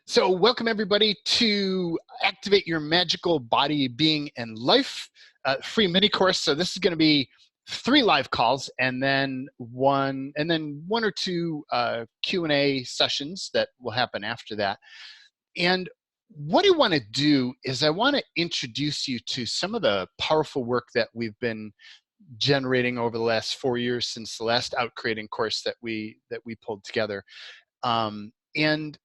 So welcome everybody to Activate Your Magical Body, Being, and Life, free mini course. So this is going to be 3 live calls and then one or two Q&A sessions that will happen after that. And what I want to do is I want to introduce you to some of the powerful work that we've been generating over the last 4 years since the last Out Creating course that we pulled together. And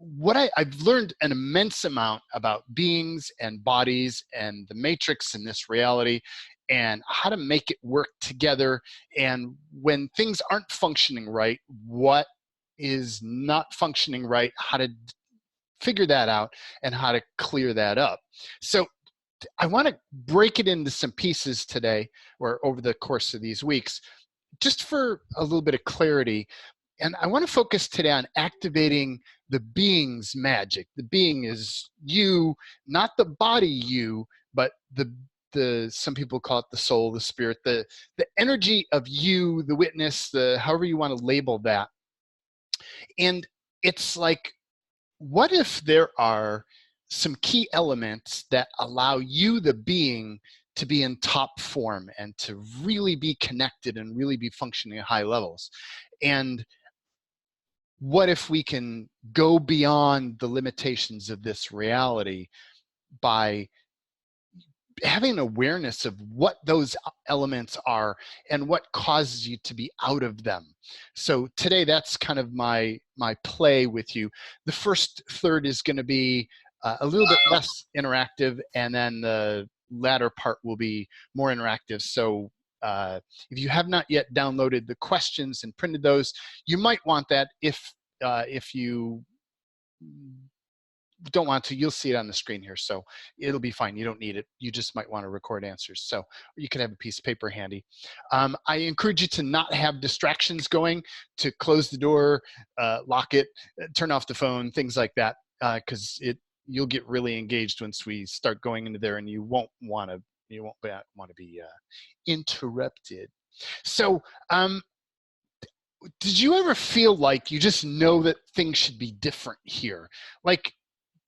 what I've learned an immense amount about beings and bodies and the matrix in this reality and how to make it work together. And when things aren't functioning right, what is not functioning right, how to figure that out and how to clear that up. So I want to break it into some pieces today or over the course of these weeks, just for a little bit of clarity. And I want to focus today on activating the being's magic. The being is you, not the body you, but the some people call it the soul, the spirit, the energy of you, the witness, the however you want to label that. And it's like, what if there are some key elements that allow you, the being, to be in top form and to really be connected and really be functioning at high levels? And what if we can go beyond the limitations of this reality by having awareness of what those elements are and what causes you to be out of them? So today, that's kind of my play with you. The first third is going to be a little bit less interactive, and then the latter part will be more interactive. So if you have not yet downloaded the questions and printed those, you might want that. If you don't want to, you'll see it on the screen here, so it'll be fine. You don't need it. You just might want to record answers. So you can have a piece of paper handy. I encourage you to not have distractions going, to close the door, lock it, turn off the phone, things like that, because you'll get really engaged once we start going into there, and you won't want to be interrupted. So did you ever feel like you just know that things should be different here? Like,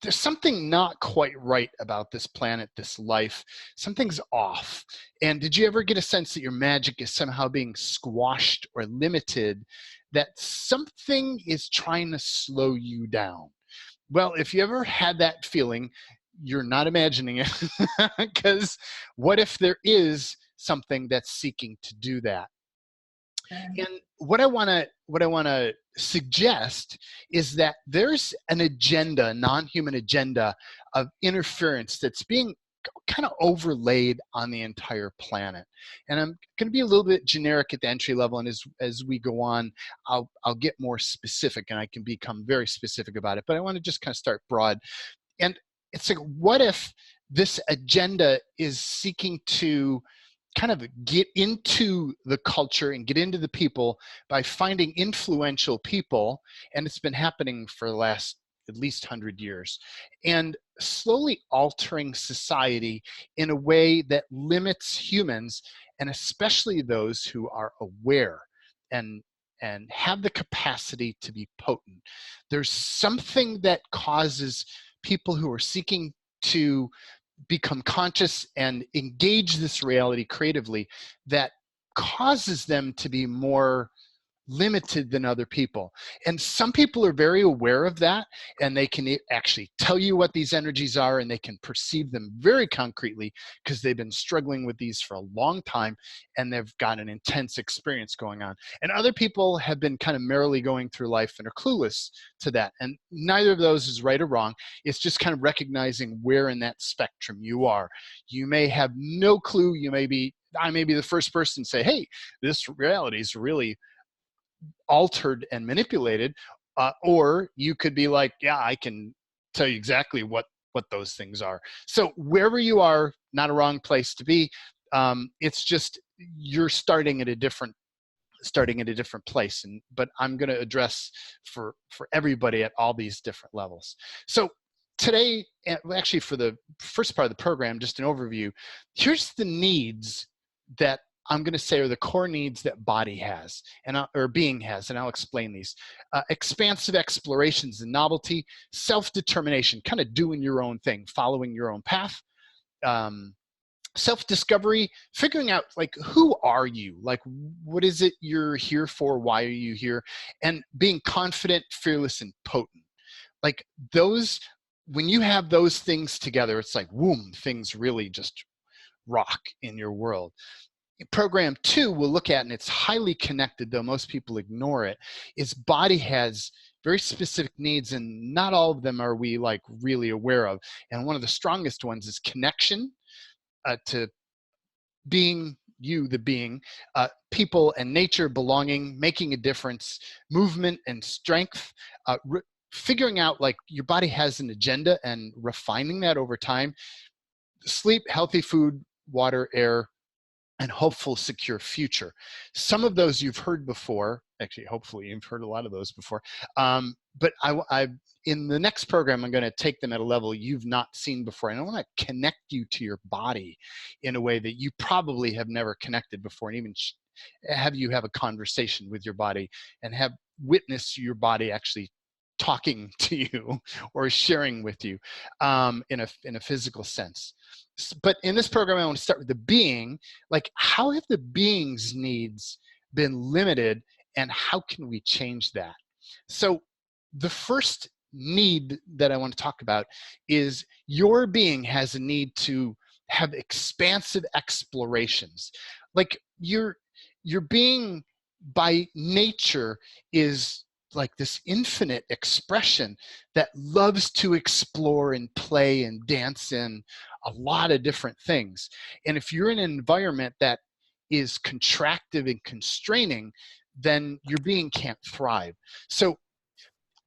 there's something not quite right about this planet, this life. Something's off. And did you ever get a sense that your magic is somehow being squashed or limited, that something is trying to slow you down? Well, if you ever had that feeling, you're not imagining it, because what if there is something that's seeking to do that? And what I want to suggest is that there's an agenda, a non-human agenda of interference that's being kind of overlaid on the entire planet. And I'm going to be a little bit generic at the entry level, and as we go on, I'll get more specific, and I can become very specific about it. But I want to just kind of start broad. And it's like, what if this agenda is seeking to kind of get into the culture and get into the people by finding influential people, and it's been happening for the last at least 100 years, and slowly altering society in a way that limits humans, and especially those who are aware and have the capacity to be potent. There's something that causes people who are seeking to become conscious and engage this reality creatively that causes them to be more limited than other people. And some people are very aware of that, and they can actually tell you what these energies are, and they can perceive them very concretely because they've been struggling with these for a long time, and they've got an intense experience going on. And other people have been kind of merrily going through life and are clueless to that. And neither of those is right or wrong. It's just kind of recognizing where in that spectrum you are. You may have no clue. I may be the first person to say, hey, this reality is really altered and manipulated, or you could be like, yeah, I can tell you exactly what those things are. So wherever you are, not a wrong place to be. It's just you're starting at a different place, but I'm going to address for everybody at all these different levels. So today, actually for the first part of the program, just an overview, here's the needs that I'm going to say are the core needs that body has or being has, and I'll explain these. Expansive explorations and novelty, self-determination, kind of doing your own thing, following your own path. Self-discovery, figuring out like, who are you? Like, what is it you're here for? Why are you here? And being confident, fearless, and potent. Like those, when you have those things together, it's like, whoom, things really just rock in your world. Program 2 we'll look at, and it's highly connected, though most people ignore it, is body has very specific needs, and not all of them are we like really aware of. And one of the strongest ones is connection to being you, the being, people and nature, belonging, making a difference, movement and strength, figuring out like your body has an agenda and refining that over time, sleep, healthy food, water, air, and hopeful, secure future. Some of those you've heard before. Actually, hopefully you've heard a lot of those before. But in the next program, I'm going to take them at a level you've not seen before. And I want to connect you to your body in a way that you probably have never connected before, and even have you have a conversation with your body and have witness your body actually talking to you or sharing with you in a physical sense. But in this program, I want to start with the being. Like, how have the being's needs been limited, and how can we change that? So the first need that I want to talk about is your being has a need to have expansive explorations. Like your being by nature is like this infinite expression that loves to explore and play and dance in a lot of different things. And if you're in an environment that is contractive and constraining, then your being can't thrive. So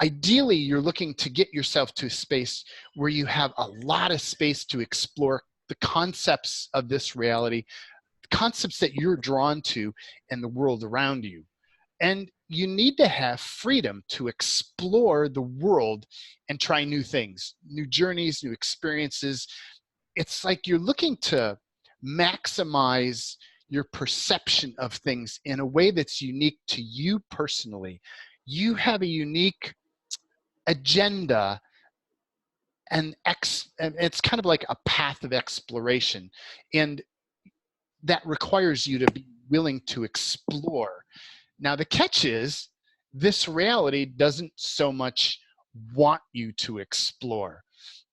ideally, you're looking to get yourself to a space where you have a lot of space to explore the concepts of this reality, concepts that you're drawn to, and the world around you. And you need to have freedom to explore the world and try new things, new journeys, new experiences. It's like you're looking to maximize your perception of things in a way that's unique to you personally. You have a unique agenda, and it's kind of like a path of exploration. And that requires you to be willing to explore. Now, the catch is this reality doesn't so much want you to explore.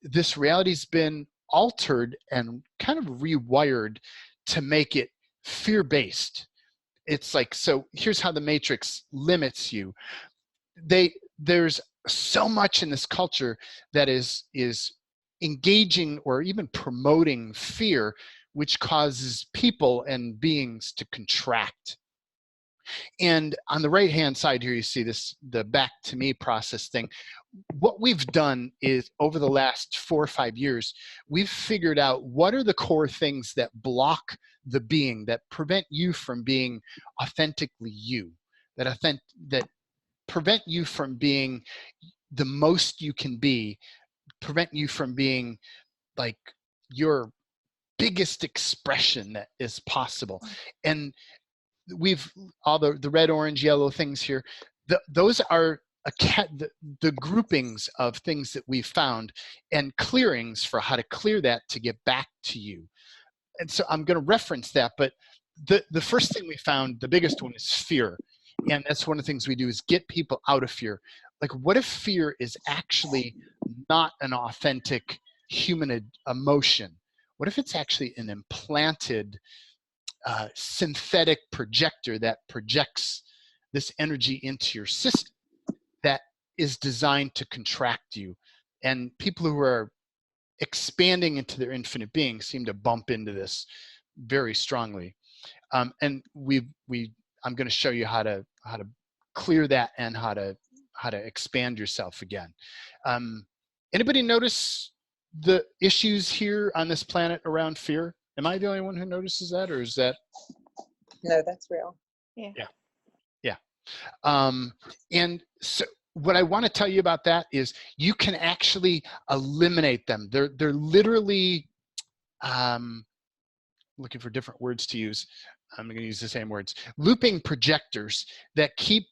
This reality's been altered and kind of rewired to make it fear-based. It's like, so here's how the Matrix limits you. There's so much in this culture that is engaging or even promoting fear, which causes people and beings to contract. And on the right hand side here, you see this, the back to me process thing. What we've done is over the last 4 or 5 years, we've figured out what are the core things that block the being, that prevent you from being authentically you, that prevent you from being the most you can be, prevent you from being like your biggest expression that is possible. And we've all the red, orange, yellow things here. Those are the groupings of things that we've found and clearings for how to clear that to get back to you. And so I'm going to reference that, but the first thing we found, the biggest one, is fear. And that's one of the things we do is get people out of fear. Like, what if fear is actually not an authentic human emotion? What if it's actually an implanted synthetic projector that projects this energy into your system that is designed to contract you? And people who are expanding into their infinite being seem to bump into this very strongly. And I'm going to show you how to clear that and how to expand yourself again. Anybody notice the issues here on this planet around fear? Am I the only one who notices that, or is that? No, that's real. Yeah. And so what I want to tell you about that is you can actually eliminate them. They're literally, looking for different words to use. I'm going to use the same words, looping projectors that keep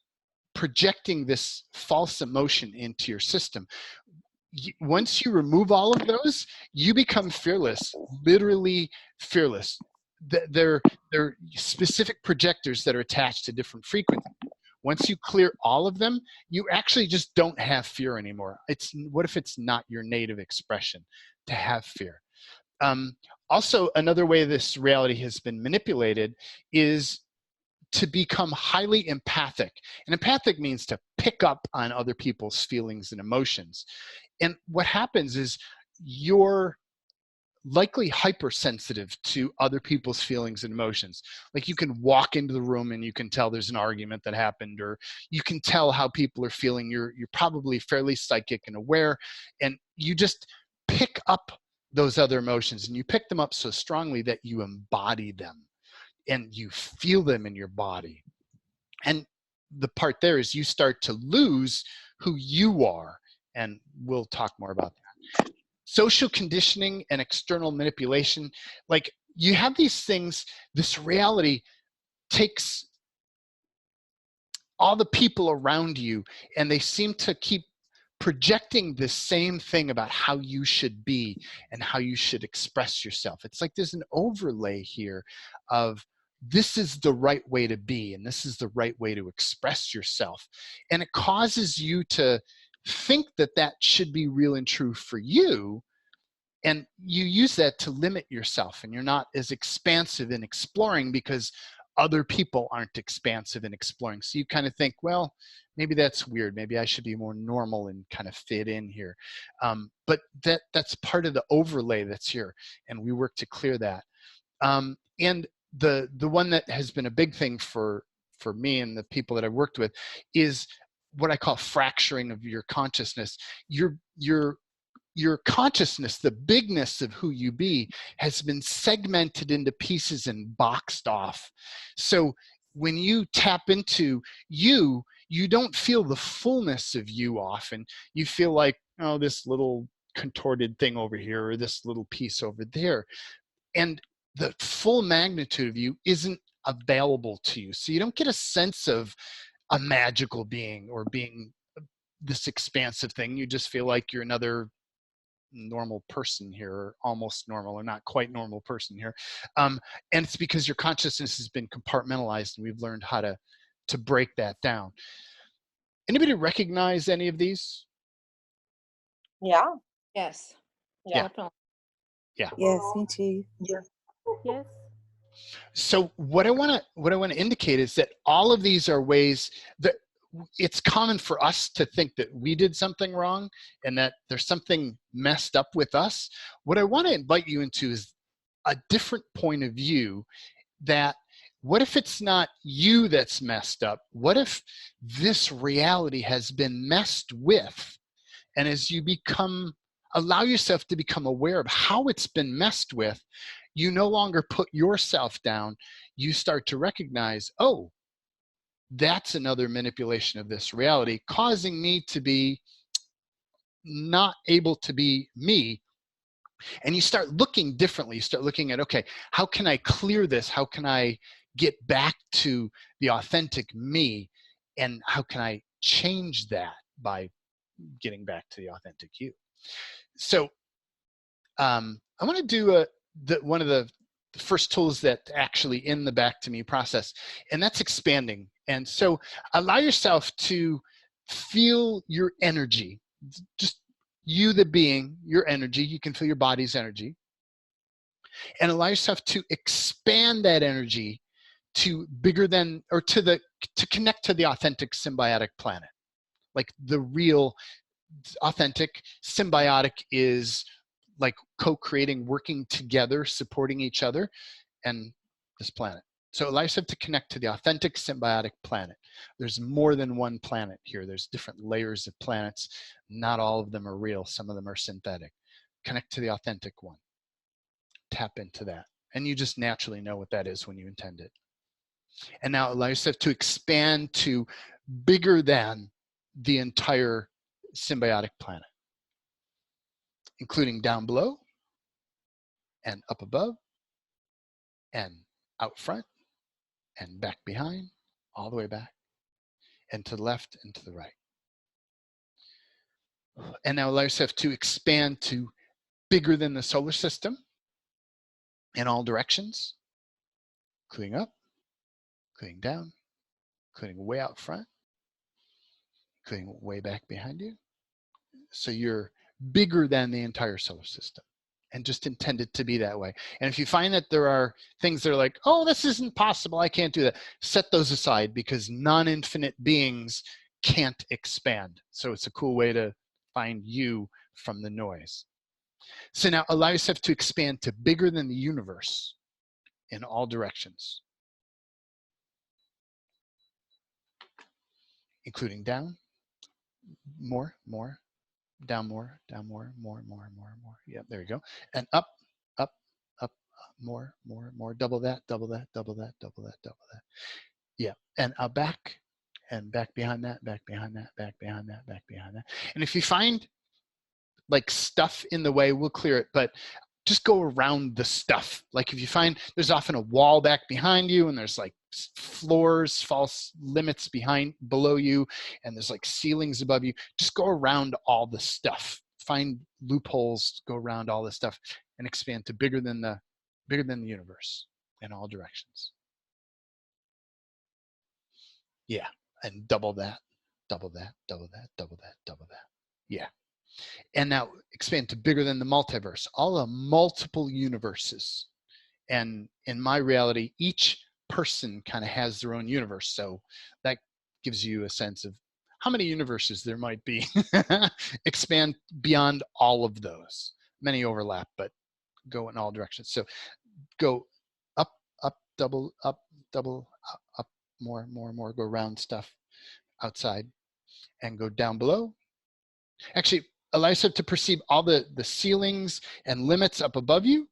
projecting this false emotion into your system. Once you remove all of those, you become fearless, literally fearless. They're specific projectors that are attached to different frequencies. Once you clear all of them, you actually just don't have fear anymore. What if it's not your native expression to have fear? Also, another way this reality has been manipulated is to become highly empathic. And empathic means to pick up on other people's feelings and emotions. And what happens is you're likely hypersensitive to other people's feelings and emotions. Like you can walk into the room and you can tell there's an argument that happened, or you can tell how people are feeling. You're probably fairly psychic and aware, and you just pick up those other emotions, and you pick them up so strongly that you embody them and you feel them in your body. And the part there is you start to lose who you are, and we'll talk more about that. Social conditioning and external manipulation, like you have these things, this reality takes all the people around you and they seem to keep projecting the same thing about how you should be and how you should express yourself. It's like there's an overlay here of this is the right way to be and this is the right way to express yourself. And it causes you to think that that should be real and true for you. And you use that to limit yourself, and you're not as expansive in exploring because other people aren't expansive in exploring. So you kind of think, well, maybe that's weird. Maybe I should be more normal and kind of fit in here. But that's part of the overlay that's here, and we work to clear that. And the one that has been a big thing for me and the people that I've worked with is what I call fracturing of your consciousness. Your consciousness, the bigness of who you be, has been segmented into pieces and boxed off. So when you tap into you, you don't feel the fullness of you often. You feel like, oh, this little contorted thing over here or this little piece over there. And the full magnitude of you isn't available to you. So you don't get a sense of a magical being or being this expansive thing. You just feel like you're another normal person here, or almost normal, or not quite normal person here. And it's because your consciousness has been compartmentalized, and we've learned how to break that down. Anybody recognize any of these? Yeah. Yes. Yeah. Definitely. Yeah. Yes, me too. Yeah. Yes. So what I want to indicate is that all of these are ways that it's common for us to think that we did something wrong and that there's something messed up with us. What I want to invite you into is a different point of view, that what if it's not you that's messed up? What if this reality has been messed with? And as you allow yourself to become aware of how it's been messed with, you no longer put yourself down. You start to recognize, oh, that's another manipulation of this reality, causing me to be not able to be me. And you start looking differently. You start looking at, okay, how can I clear this? How can I get back to the authentic me? And how can I change that by getting back to the authentic you? So I want to do one of the first tools that actually in the back to me process, and that's expanding. And so allow yourself to feel your energy, just you, the being, your energy. You can feel your body's energy, and allow yourself to expand that energy to bigger than, or to connect to the authentic symbiotic planet. Like the real authentic symbiotic is like co-creating, working together, supporting each other, and this planet. So allow yourself to connect to the authentic symbiotic planet. There's more than one planet here. There's different layers of planets. Not all of them are real. Some of them are synthetic. Connect to the authentic one. Tap into that. And you just naturally know what that is when you intend it. And now allow yourself to expand to bigger than the entire symbiotic planet, including down below and up above and out front and back behind, all the way back, and to the left and to the right. And now allow yourself to expand to bigger than the solar system in all directions, including up, including down, including way out front, including way back behind you. So you're bigger than the entire solar system, and just intended to be that way. And if you find that there are things that are like, oh, this isn't possible, I can't do that, set those aside, because non-infinite beings can't expand. So it's a cool way to find you from the noise. So now allow yourself to expand to bigger than the universe in all directions, including down, more, down more, more. Yeah, there you go. And up, up, more, double that. Yeah, and back, and back behind that, back behind that. And if you find like stuff in the way, we'll clear it, but just go around the stuff. Like if you find there's often a wall back behind you, and there's like floors, false limits below you, and there's like ceilings above you, just go around all the stuff. Find loopholes, go around all this stuff, and expand to bigger than the universe in all directions. Yeah, and double that. Yeah. And now expand to bigger than the multiverse, all the multiple universes. And in my reality, each person kind of has their own universe. So that gives you a sense of how many universes there might be. Expand beyond all of those. Many overlap, but go in all directions. So go up, double, up, more, go around stuff outside, and go down below. Actually, allow yourself to perceive all the ceilings and limits up above you,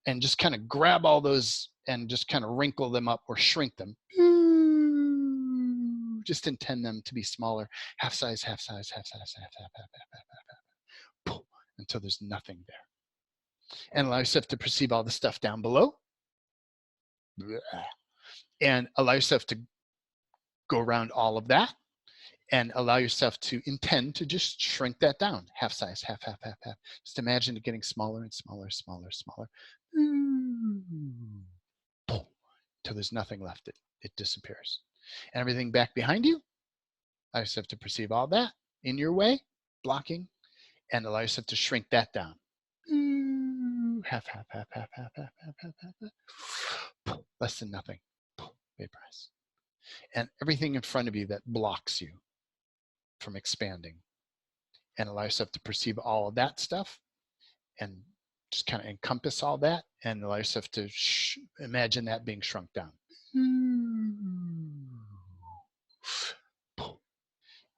and just kind of grab all those and just kind of wrinkle them up or shrink them. Just intend them to be smaller, half size, until there's nothing there. And allow yourself to perceive all the stuff down below. And allow yourself to go around all of that, and allow yourself to intend to just shrink that down, half size, half. Just imagine it getting smaller and smaller. Until there's nothing left. It disappears. And everything back behind you, allow yourself to perceive all that in your way, blocking, and allow yourself to shrink that down. Half. Less than nothing. Vaporize. And everything in front of you that blocks you from expanding, and allow yourself to perceive all of that stuff, and just kind of encompass all that, and allow yourself to imagine that being shrunk down.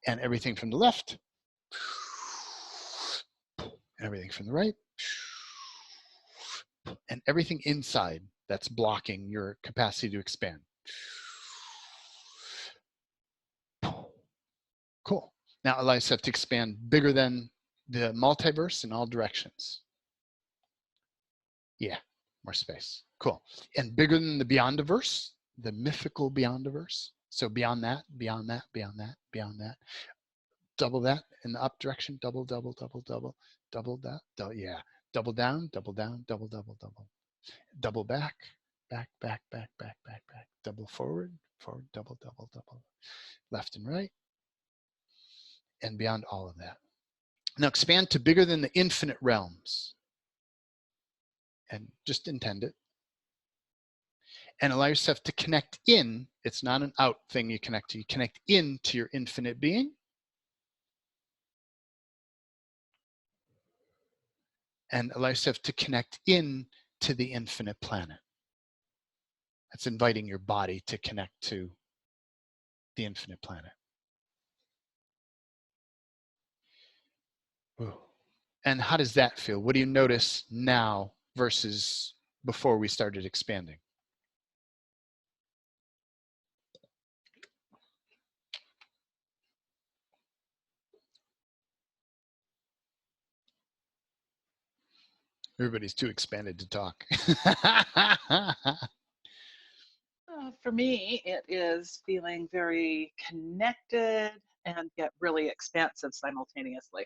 And everything from the left, and everything from the right, and everything inside that's blocking your capacity to expand. Cool. Now allow yourself to expand bigger than the multiverse in all directions. Yeah, more space. Cool. And bigger than the Beyondiverse, the mythical Beyondiverse. So beyond that. Double that in the up direction. Double that. Yeah. Double down. Double back. Double forward. Double. Left and right. And beyond all of that. Now expand to bigger than the infinite realms. And just intend it. And allow yourself to connect in. It's not an out thing you connect to. You connect into your infinite being. And allow yourself to connect in to the infinite planet. That's inviting your body to connect to the infinite planet. Ooh. And how does that feel? What do you notice now versus before we started expanding? Everybody's too expanded to talk. For me, it is feeling very connected and yet really expansive simultaneously.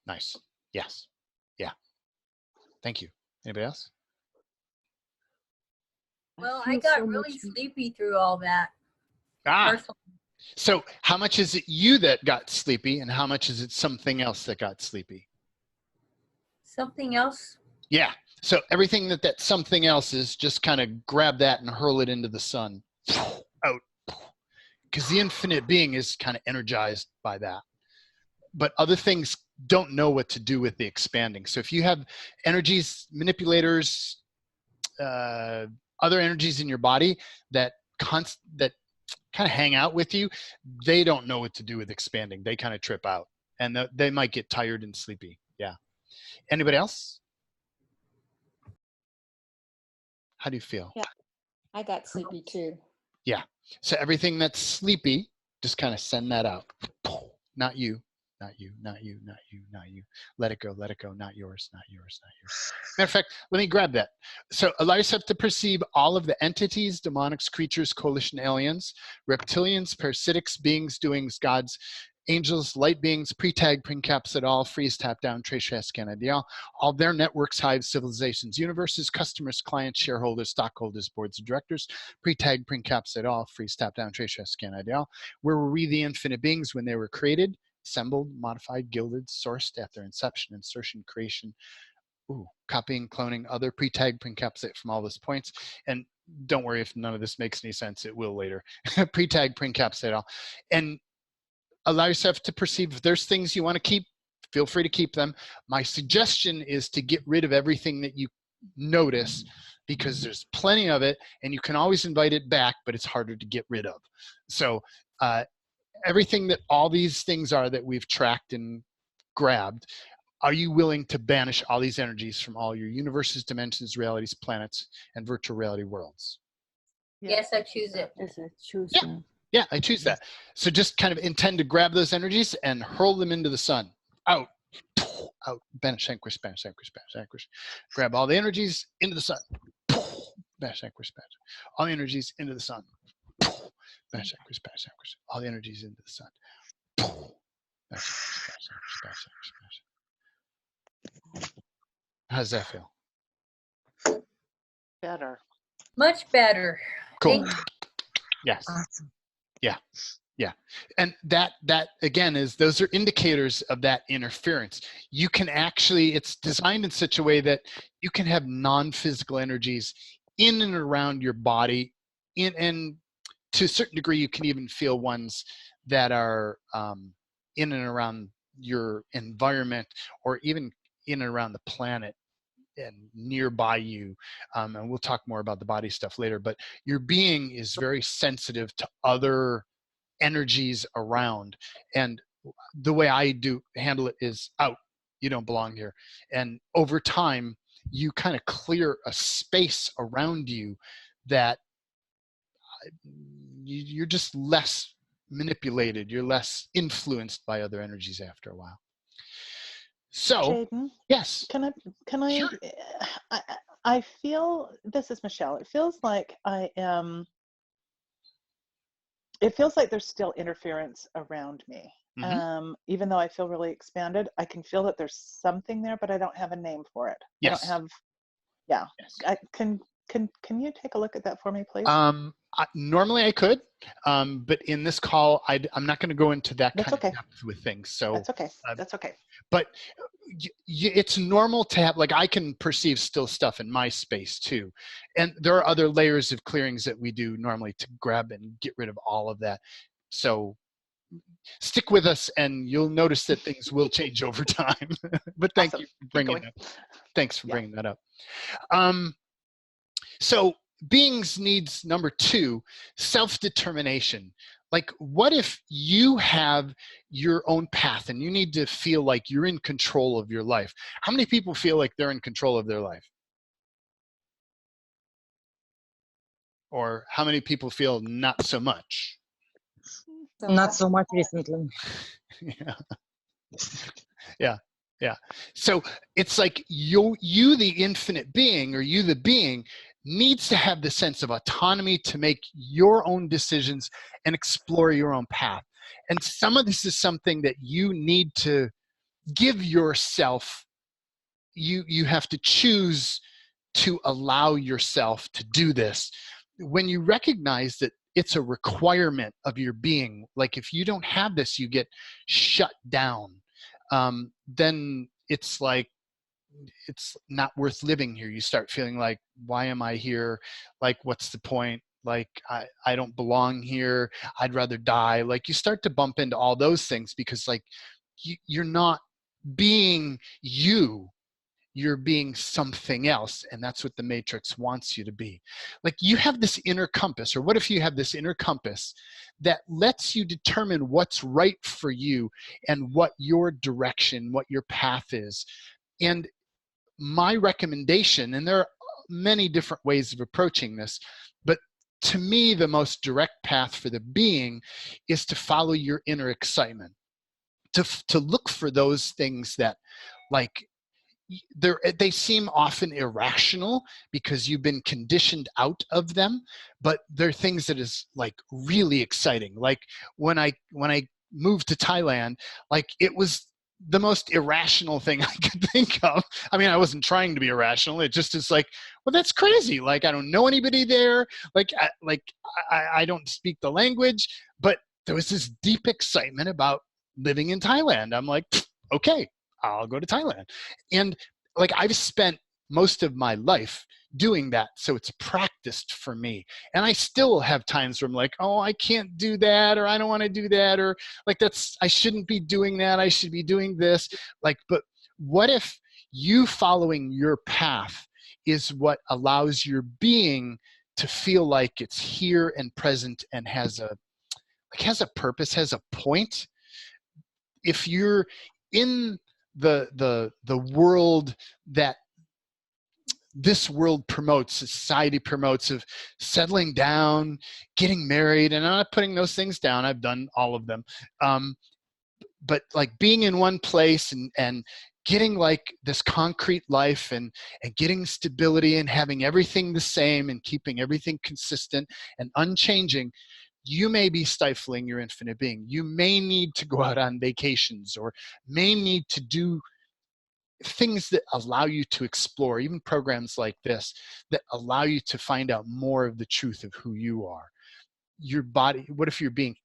Nice. Yes. Yeah. Thank you. Anybody else? Well, I got really sleepy through all that. Ah, Personally. so how much is it you that got sleepy and how much is it something else that got sleepy? Something else? Yeah. So everything that something else is, just kind of grab that and hurl it into the sun. Out. Because the infinite being is kind of energized by that. But other things don't know what to do with the expanding. So if you have energies, manipulators, other energies in your body that kind of hang out with you, they don't know what to do with expanding. They kind of trip out and they might get tired and sleepy. Yeah. Anybody else? How do you feel? Yeah, I got sleepy too. Yeah. So everything that's sleepy, just kind of send that out. Not you, not you, not you, not you, not you. Let it go, not yours, not yours, not yours. Matter of fact, let me grab that. So allow yourself to perceive all of the entities, demonics, creatures, coalition aliens, reptilians, parasitics, beings, doings, gods, angels, light beings, pre-tag, pre-caps at all, freeze, tap down, trace, scan, ideal, all their networks, hives, civilizations, universes, customers, clients, shareholders, stockholders, boards of directors, pre-tag, pre-caps at all, freeze, tap down, trace, scan, ideal. Where were we the infinite beings when they were created, assembled, modified, gilded, sourced at their inception, insertion, creation, copying, cloning, other pre-tag, pre-encapsulate from all those points. And don't worry if none of this makes any sense, it will later. Pre-tag, pre-encapsulate all. And allow yourself to perceive if there's things you want to keep, feel free to keep them. My suggestion is to get rid of everything that you notice because there's plenty of it and you can always invite it back, but it's harder to get rid of. So everything that all these things are that we've tracked and grabbed, are you willing to banish all these energies from all your universes, dimensions, realities, planets, and virtual reality worlds? Yes, I choose it. Yeah. Yeah, I choose that. So just kind of intend to grab those energies and hurl them into the sun. Out. Out. Banish, vanquish, banish, vanquish, banish, vanquish. Grab all the energies into the sun. Banish, vanquish, banish. All the energies into the sun. Banish, vanquish, banish, vanquish. All the energies into the sun. Banish, vanquish, banish, vanquish, banish, vanquish, banish. How does that feel? Better. Much better. Cool. Yes. Awesome. Yeah. Yeah. And that again is, those are indicators of that interference. You can actually, it's designed in such a way that you can have non-physical energies in and around your body, and to a certain degree, you can even feel ones that are in and around your environment, or even in and around the planet and nearby you. And we'll talk more about the body stuff later, but your being is very sensitive to other energies around. And the way I do handle it is out. You don't belong here. And over time, you kind of clear a space around you that you're just less manipulated. You're less influenced by other energies after a while. So, Jaden, yes. can I, Sure. I feel, this is Michelle, it feels like it feels like there's still interference around me. Mm-hmm. Even though I feel really expanded, I can feel that there's something there, but I don't have a name for it. Yes. I don't have, yeah. Yes. Can you take a look at that for me, please? Normally I could, but in this call, I'm not going to go into that kind of depth with things. So that's okay. That's okay. But it's normal to have, like, I can perceive still stuff in my space too. And there are other layers of clearings that we do normally to grab and get rid of all of that. So stick with us and you'll notice that things will change over time. But thank Awesome. you for bringing that. Thanks for bringing that up. So beings needs number 2, self-determination. Like, what if you have your own path and you need to feel like you're in control of your life? How many people feel like they're in control of their life? Or how many people feel not so much? Not so much recently. Yeah. So it's like you the infinite being, or you the being, needs to have the sense of autonomy to make your own decisions and explore your own path. And some of this is something that you need to give yourself. You have to choose to allow yourself to do this. When you recognize that it's a requirement of your being, like if you don't have this, you get shut down, then it's like, it's not worth living here. You start feeling like, why am I here? Like, what's the point? Like, I don't belong here. I'd rather die. Like, you start to bump into all those things because like you're not being you. You're being something else, and that's what the matrix wants you to be. Like, you have this inner compass, or what if you have this inner compass that lets you determine what's right for you and what your direction, what your path is. And my recommendation, and there are many different ways of approaching this, but to me, the most direct path for the being is to follow your inner excitement, to look for those things that, like, they seem often irrational because you've been conditioned out of them, but they're things that is like really exciting. Like when I moved to Thailand, like it was the most irrational thing I could think of. I mean, I wasn't trying to be irrational. It just is like, well, that's crazy. Like, I don't know anybody there. Like, I don't speak the language, but there was this deep excitement about living in Thailand. I'm like, okay, I'll go to Thailand. And like, I've spent most of my life doing that, so it's practiced for me. And I still have times where I'm like, oh, I can't do that, or I don't want to do that, or like, I shouldn't be doing that, I should be doing this. Like, but what if you following your path is what allows your being to feel like it's here and present and has a purpose, has a point? If you're in the world that this world promotes, society promotes, of settling down, getting married, and I'm not putting those things down, I've done all of them, but like being in one place and getting like this concrete life and getting stability and having everything the same and keeping everything consistent and unchanging, you may be stifling your infinite being. You may need to go out on vacations, or may need to do things that allow you to explore, even programs like this that allow you to find out more of the truth of who you are. Your body, what if your being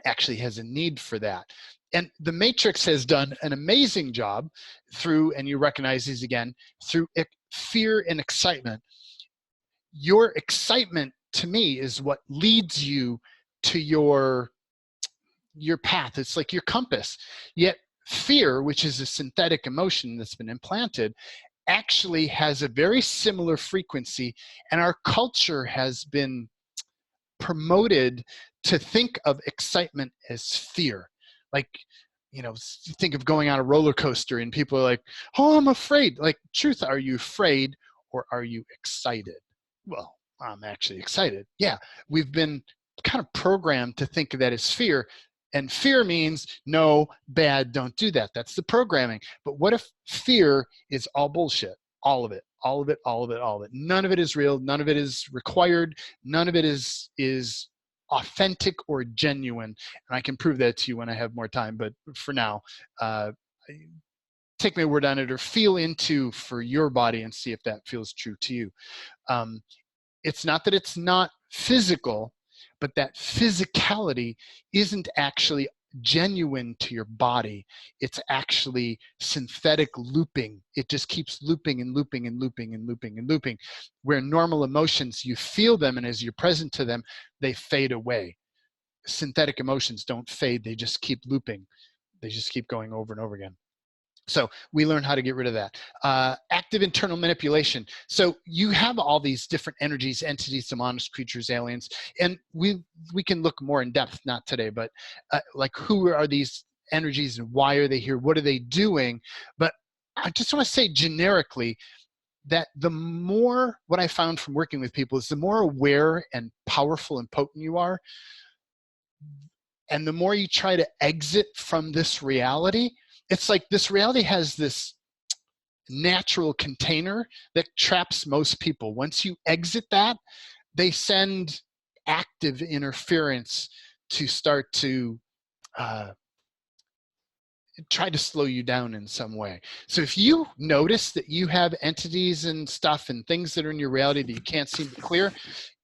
actually has a need for that? And the Matrix has done an amazing job through, and you recognize these again, through fear and excitement. Your excitement, to me, is what leads you to your path. It's like your compass. Yet fear, which is a synthetic emotion that's been implanted, actually has a very similar frequency, and our culture has been promoted to think of excitement as fear. Like, you know, think of going on a roller coaster and people are like, oh, I'm afraid. Like, truth, are you afraid or are you excited? Well, I'm actually excited. Yeah, we've been kind of programmed to think of that as fear. And fear means no, bad, don't do that. That's the programming. But what if fear is all bullshit? All of it, all of it, all of it, all of it. None of it is real. None of it is required. None of it is authentic or genuine. And I can prove that to you when I have more time. But for now, take my word on it, or feel into for your body and see if that feels true to you. It's not that it's not physical, but that physicality isn't actually genuine to your body. It's actually synthetic looping. It just keeps looping and looping and looping and looping and looping. Where normal emotions, you feel them, and as you're present to them, they fade away. Synthetic emotions don't fade. They just keep looping. They just keep going over and over again. So we learn how to get rid of that. Active internal manipulation. So you have all these different energies, entities, demons, creatures, aliens, and we can look more in depth, not today, but like, who are these energies and why are they here? What are they doing? But I just want to say generically that the more, what I found from working with people is the more aware and powerful and potent you are, and the more you try to exit from this reality, it's like this reality has this natural container that traps most people. Once you exit that, they send active interference to start to try to slow you down in some way. So if you notice that you have entities and stuff and things that are in your reality that you can't seem to clear,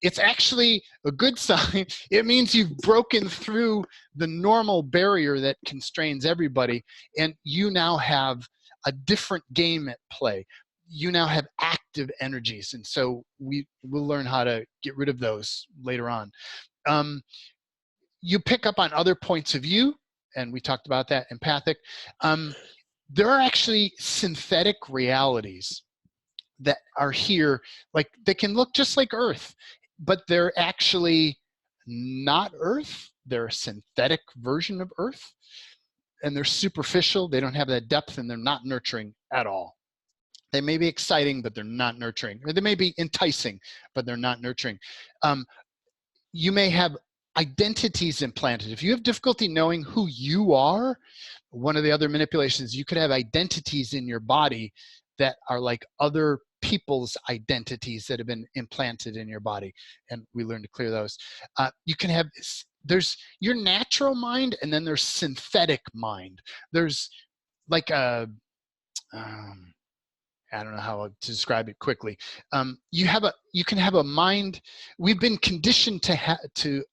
it's actually a good sign. It means you've broken through the normal barrier that constrains everybody, and you now have a different game at play. You now have active energies, and so we'll learn how to get rid of those later on. You pick up on other points of view, and we talked about that, empathic. There are actually synthetic realities that are here, like they can look just like Earth, but they're actually not Earth. They're a synthetic version of Earth, and they're superficial. They don't have that depth, and they're not nurturing at all. They may be exciting, but they're not nurturing. Or they may be enticing, but they're not nurturing. You may have identities implanted. If you have difficulty knowing who you are, one of the other manipulations, you could have identities in your body that are like other people's identities that have been implanted in your body, and we learn to clear those. You can have, there's your natural mind, and then there's synthetic mind. There's like a, I don't know how to describe it quickly. You can have a mind. We've been conditioned to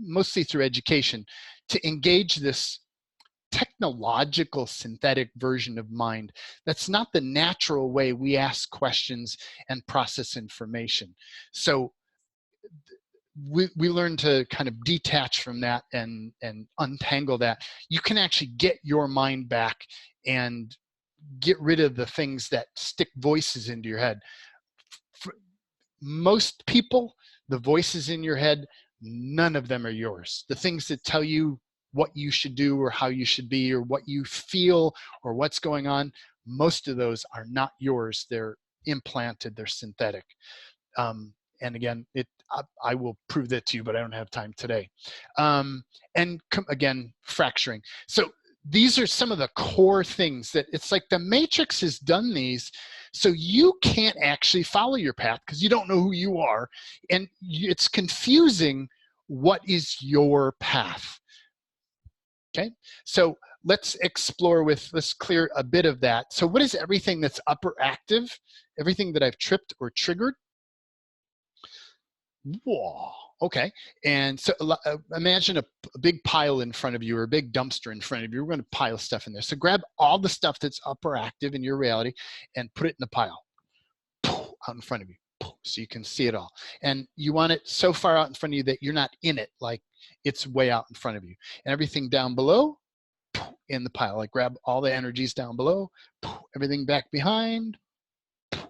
mostly through education, to engage this technological synthetic version of mind. That's not the natural way we ask questions and process information. So we learn to kind of detach from that and untangle that. You can actually get your mind back and get rid of the things that stick voices into your head. For most people, the voices in your head, none of them are yours. The things that tell you what you should do or how you should be or what you feel or what's going on, most of those are not yours. They're implanted, they're synthetic. And again, I will prove that to you, but I don't have time today. And again, fracturing. So these are some of the core things that it's like the Matrix has done these, so you can't actually follow your path because you don't know who you are, and it's confusing what is your path. Okay, so let's explore let's clear a bit of that. So what is everything that's upper active? Everything that I've tripped or triggered? Whoa, okay. And so imagine a big pile in front of you or a big dumpster in front of you. We're going to pile stuff in there. So grab all the stuff that's upper active in your reality and put it in the pile out in front of you so you can see it all. And you want it so far out in front of you that you're not in it, like it's way out in front of you. And everything down below in the pile, like grab all the energies down below, everything back behind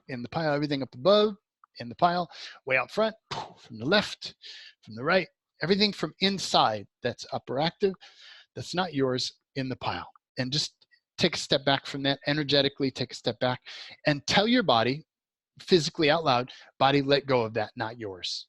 in the pile, everything up above in the pile, way out front, from the left, from the right, everything from inside that's upper active, that's not yours, in the pile. And just take a step back from that, energetically take a step back and tell your body, physically out loud, body, let go of that, not yours.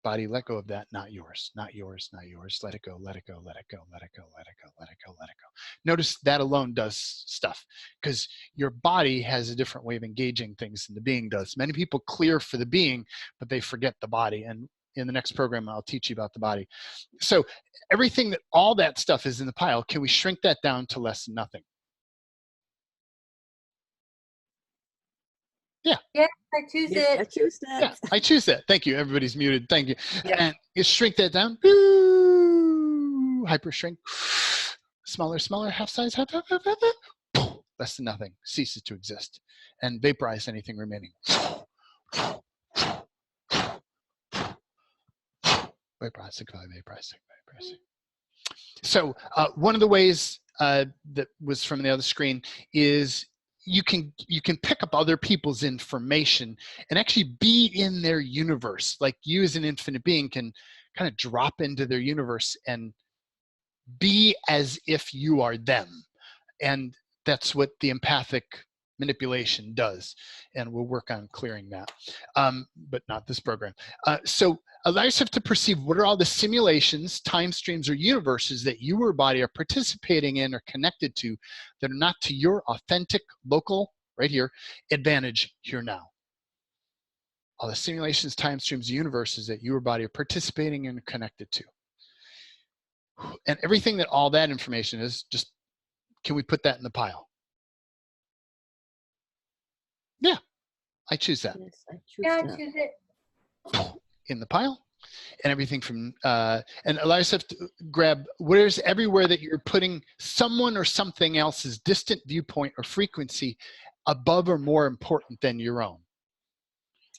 Body, let go of that, not yours, not yours, not yours. Let it go, let it go, let it go, let it go, let it go, let it go, let it go. Notice that alone does stuff because your body has a different way of engaging things than the being does. Many people clear for the being, but they forget the body. And in the next program, I'll teach you about the body. So everything all that stuff is in the pile. Can we shrink that down to less than nothing? Yeah. Yeah, I choose Yes, it. I choose that. Yeah, I choose that. Thank you. Everybody's muted. Thank you. Yeah. And you shrink that down. Hyper shrink. Smaller, smaller, half size, half. Less than nothing. Ceases to exist. And vaporize anything remaining. Vaporize, vaporize. So one of the ways that was from the other screen is you can pick up other people's information and actually be in their universe. Like you as an infinite being can kind of drop into their universe and be as if you are them. And that's what the empathic manipulation does. And we'll work on clearing that, but not this program. So allow yourself to perceive what are all the simulations, time streams, or universes that you or body are participating in or connected to that are not to your authentic, local, right here, advantage here now. All the simulations, time streams, universes that your body are participating in and connected to. And everything that all that information is, just, can we put that in the pile? Yeah, I choose that. Yes, I choose Yeah, I that. choose it. In the pile. And everything from, and allow yourself to grab where's everywhere that you're putting someone or something else's distant viewpoint or frequency above or more important than your own.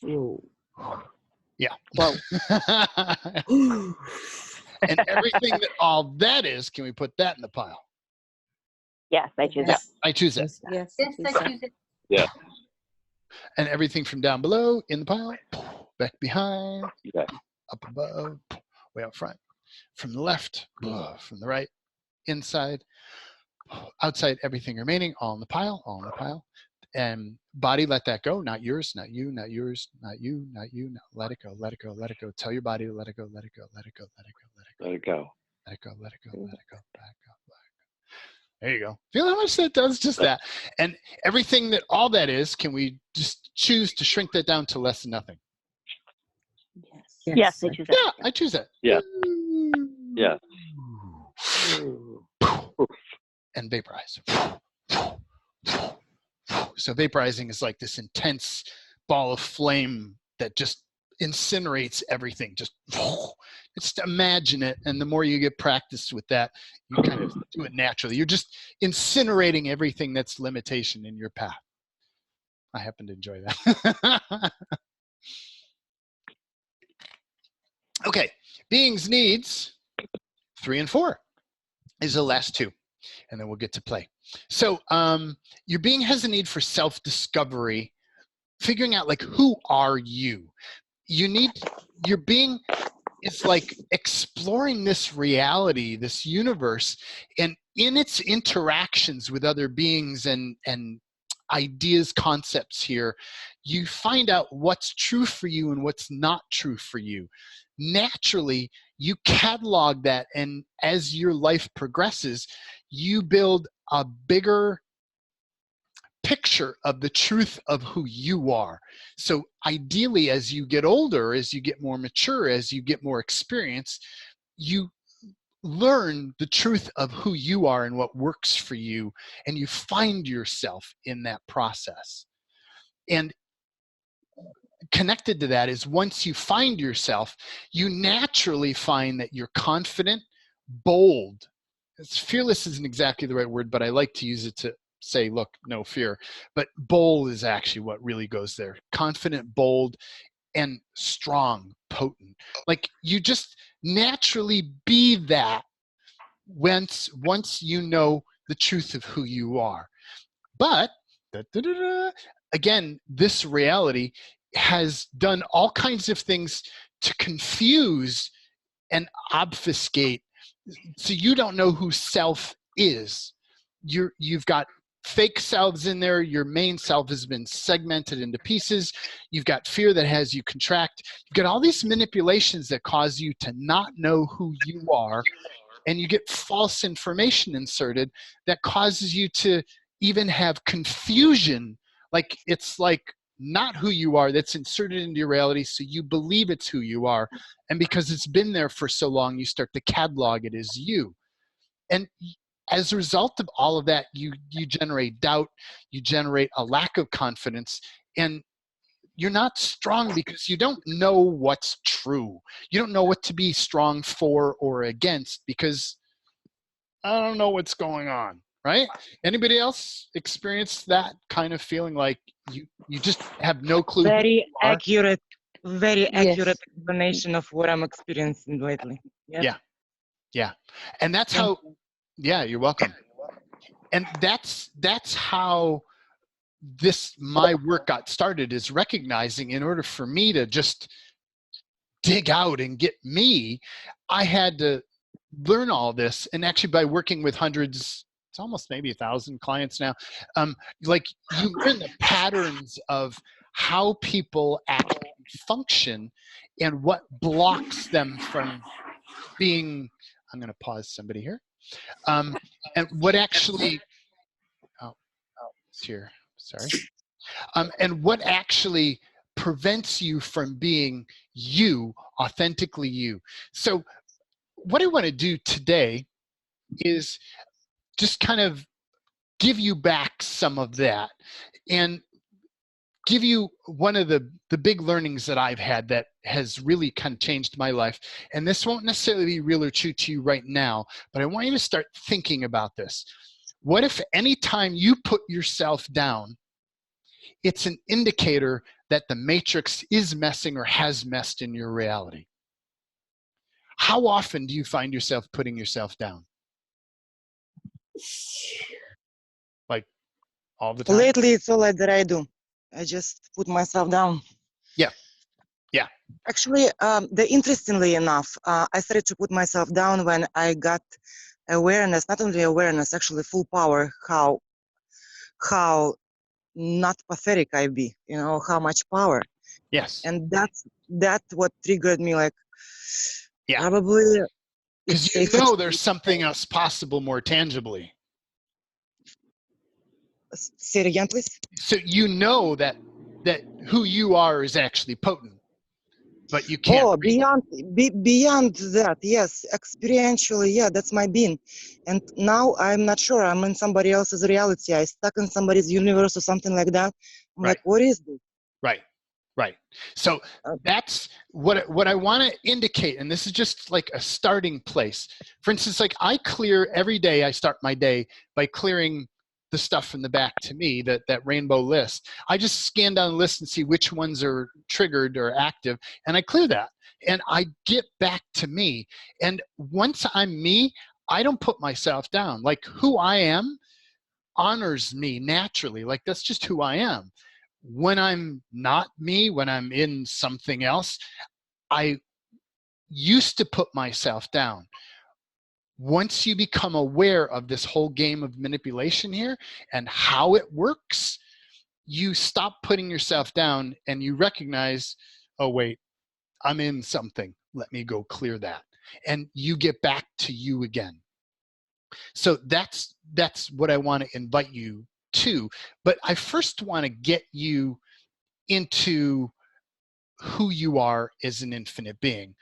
Oh. Yeah. Wow. And everything that all that is, can we put that in the pile? Yes, I choose Yeah, it. I choose it. Yes, Yes, I that. choose it. Yeah. And everything from down below in the pile, back behind, Yeah. up above, way out front, from the left, from the right, inside, outside, everything remaining, all in the pile, all in the pile. And body, let that go, not yours, not you, not yours, not you, not you. No, let it go, let it go, let it go. Tell your body to let it go, let it go, let it go, let it go, let it go. Let it go. Let it go, let it go, let it go, back up, back up. There you go. Feel how much that does just that. And everything that all that is, can we just choose to shrink that down to less than nothing? Yes. Yes, I choose it. Yeah, I choose that. Yeah. Yeah. And vaporize. So vaporizing is like this intense ball of flame that just incinerates everything. Just imagine it. And the more you get practice with that, you kind of do it naturally. You're just incinerating everything that's limitation in your path. I happen to enjoy that. Okay, beings needs 3 and 4 is the last 2, and then we'll get to play. So your being has a need for self-discovery, figuring out like, who are you? You need, your being is like exploring this reality, this universe, and in its interactions with other beings and ideas, concepts here, you find out what's true for you and what's not true for you. Naturally, you catalog that, and as your life progresses, you build a bigger picture of the truth of who you are. So ideally, as you get older, as you get more mature, as you get more experience, you learn the truth of who you are and what works for you, and you find yourself in that process. And connected to that is, once you find yourself, you naturally find that you're confident, bold. Fearless isn't exactly the right word, but I like to use it to say, look, no fear. But bold is actually what really goes there. Confident, bold, and strong, potent. Like, you just naturally be that once you know the truth of who you are. But again, this reality has done all kinds of things to confuse and obfuscate, so you don't know who self is. You've got fake selves in there. Your main self has been segmented into pieces. You've got fear that has you contract. You've got all these manipulations that cause you to not know who you are, and you get false information inserted that causes you to even have confusion. Like, it's like not who you are that's inserted into your reality, so you believe it's who you are. And because it's been there for so long, you start to catalog it as you. And as a result of all of that, you generate doubt, you generate a lack of confidence, and you're not strong because you don't know what's true. You don't know what to be strong for or against, because I don't know what's going on, right? Anybody else experience that kind of feeling, like you just have no clue? Very accurate Yes. explanation of what I'm experiencing lately. Yep. Yeah. And that's how, yeah, you're welcome. And that's how my work got started, is recognizing, in order for me to just dig out and get me, I had to learn all this. And actually, by working with hundreds, it's almost maybe 1,000 clients now, like, you learn the patterns of how people actually function and what blocks them from being, I'm going to pause somebody here, and what actually, oh, it's here, Sorry. And what actually prevents you from being you, authentically you. So what I want to do today is just kind of give you back some of that and give you one of the big learnings that I've had that has really kind of changed my life. And this won't necessarily be real or true to you right now, but I want you to start thinking about this. What if anytime you put yourself down, it's an indicator that the matrix is messing or has messed in your reality? How often do you find yourself putting yourself down? Like all the time? Lately, it's all that I do. I just put myself down. Yeah. Yeah. Actually, interestingly enough, I started to put myself down when I got awareness, not only awareness, actually full power, how not pathetic I be, you know, how much power. Yes. And that's what triggered me, like, yeah. Probably because you know there's something else possible more tangibly. Say it again, please. So you know that who you are is actually potent, but you can't. Oh, beyond that, yes, experientially, yeah, that's my being. And now I'm not sure. I'm in somebody else's reality. I stuck in somebody's universe or something like that. I'm like, what is this? Right. Right. So that's what I want to indicate. And this is just like a starting place. For instance, like I clear every day. I start my day by clearing the stuff from the back to me, that rainbow list. I just scan down the list and see which ones are triggered or active, and I clear that. And I get back to me. And once I'm me, I don't put myself down. Like who I am honors me naturally. Like that's just who I am. When I'm not me, when I'm in something else, I used to put myself down. Once you become aware of this whole game of manipulation here and how it works, you stop putting yourself down and you recognize, oh wait, I'm in something. Let me go clear that. And you get back to you again. So that's what I want to invite you to. But I first want to get you into who you are as an infinite being.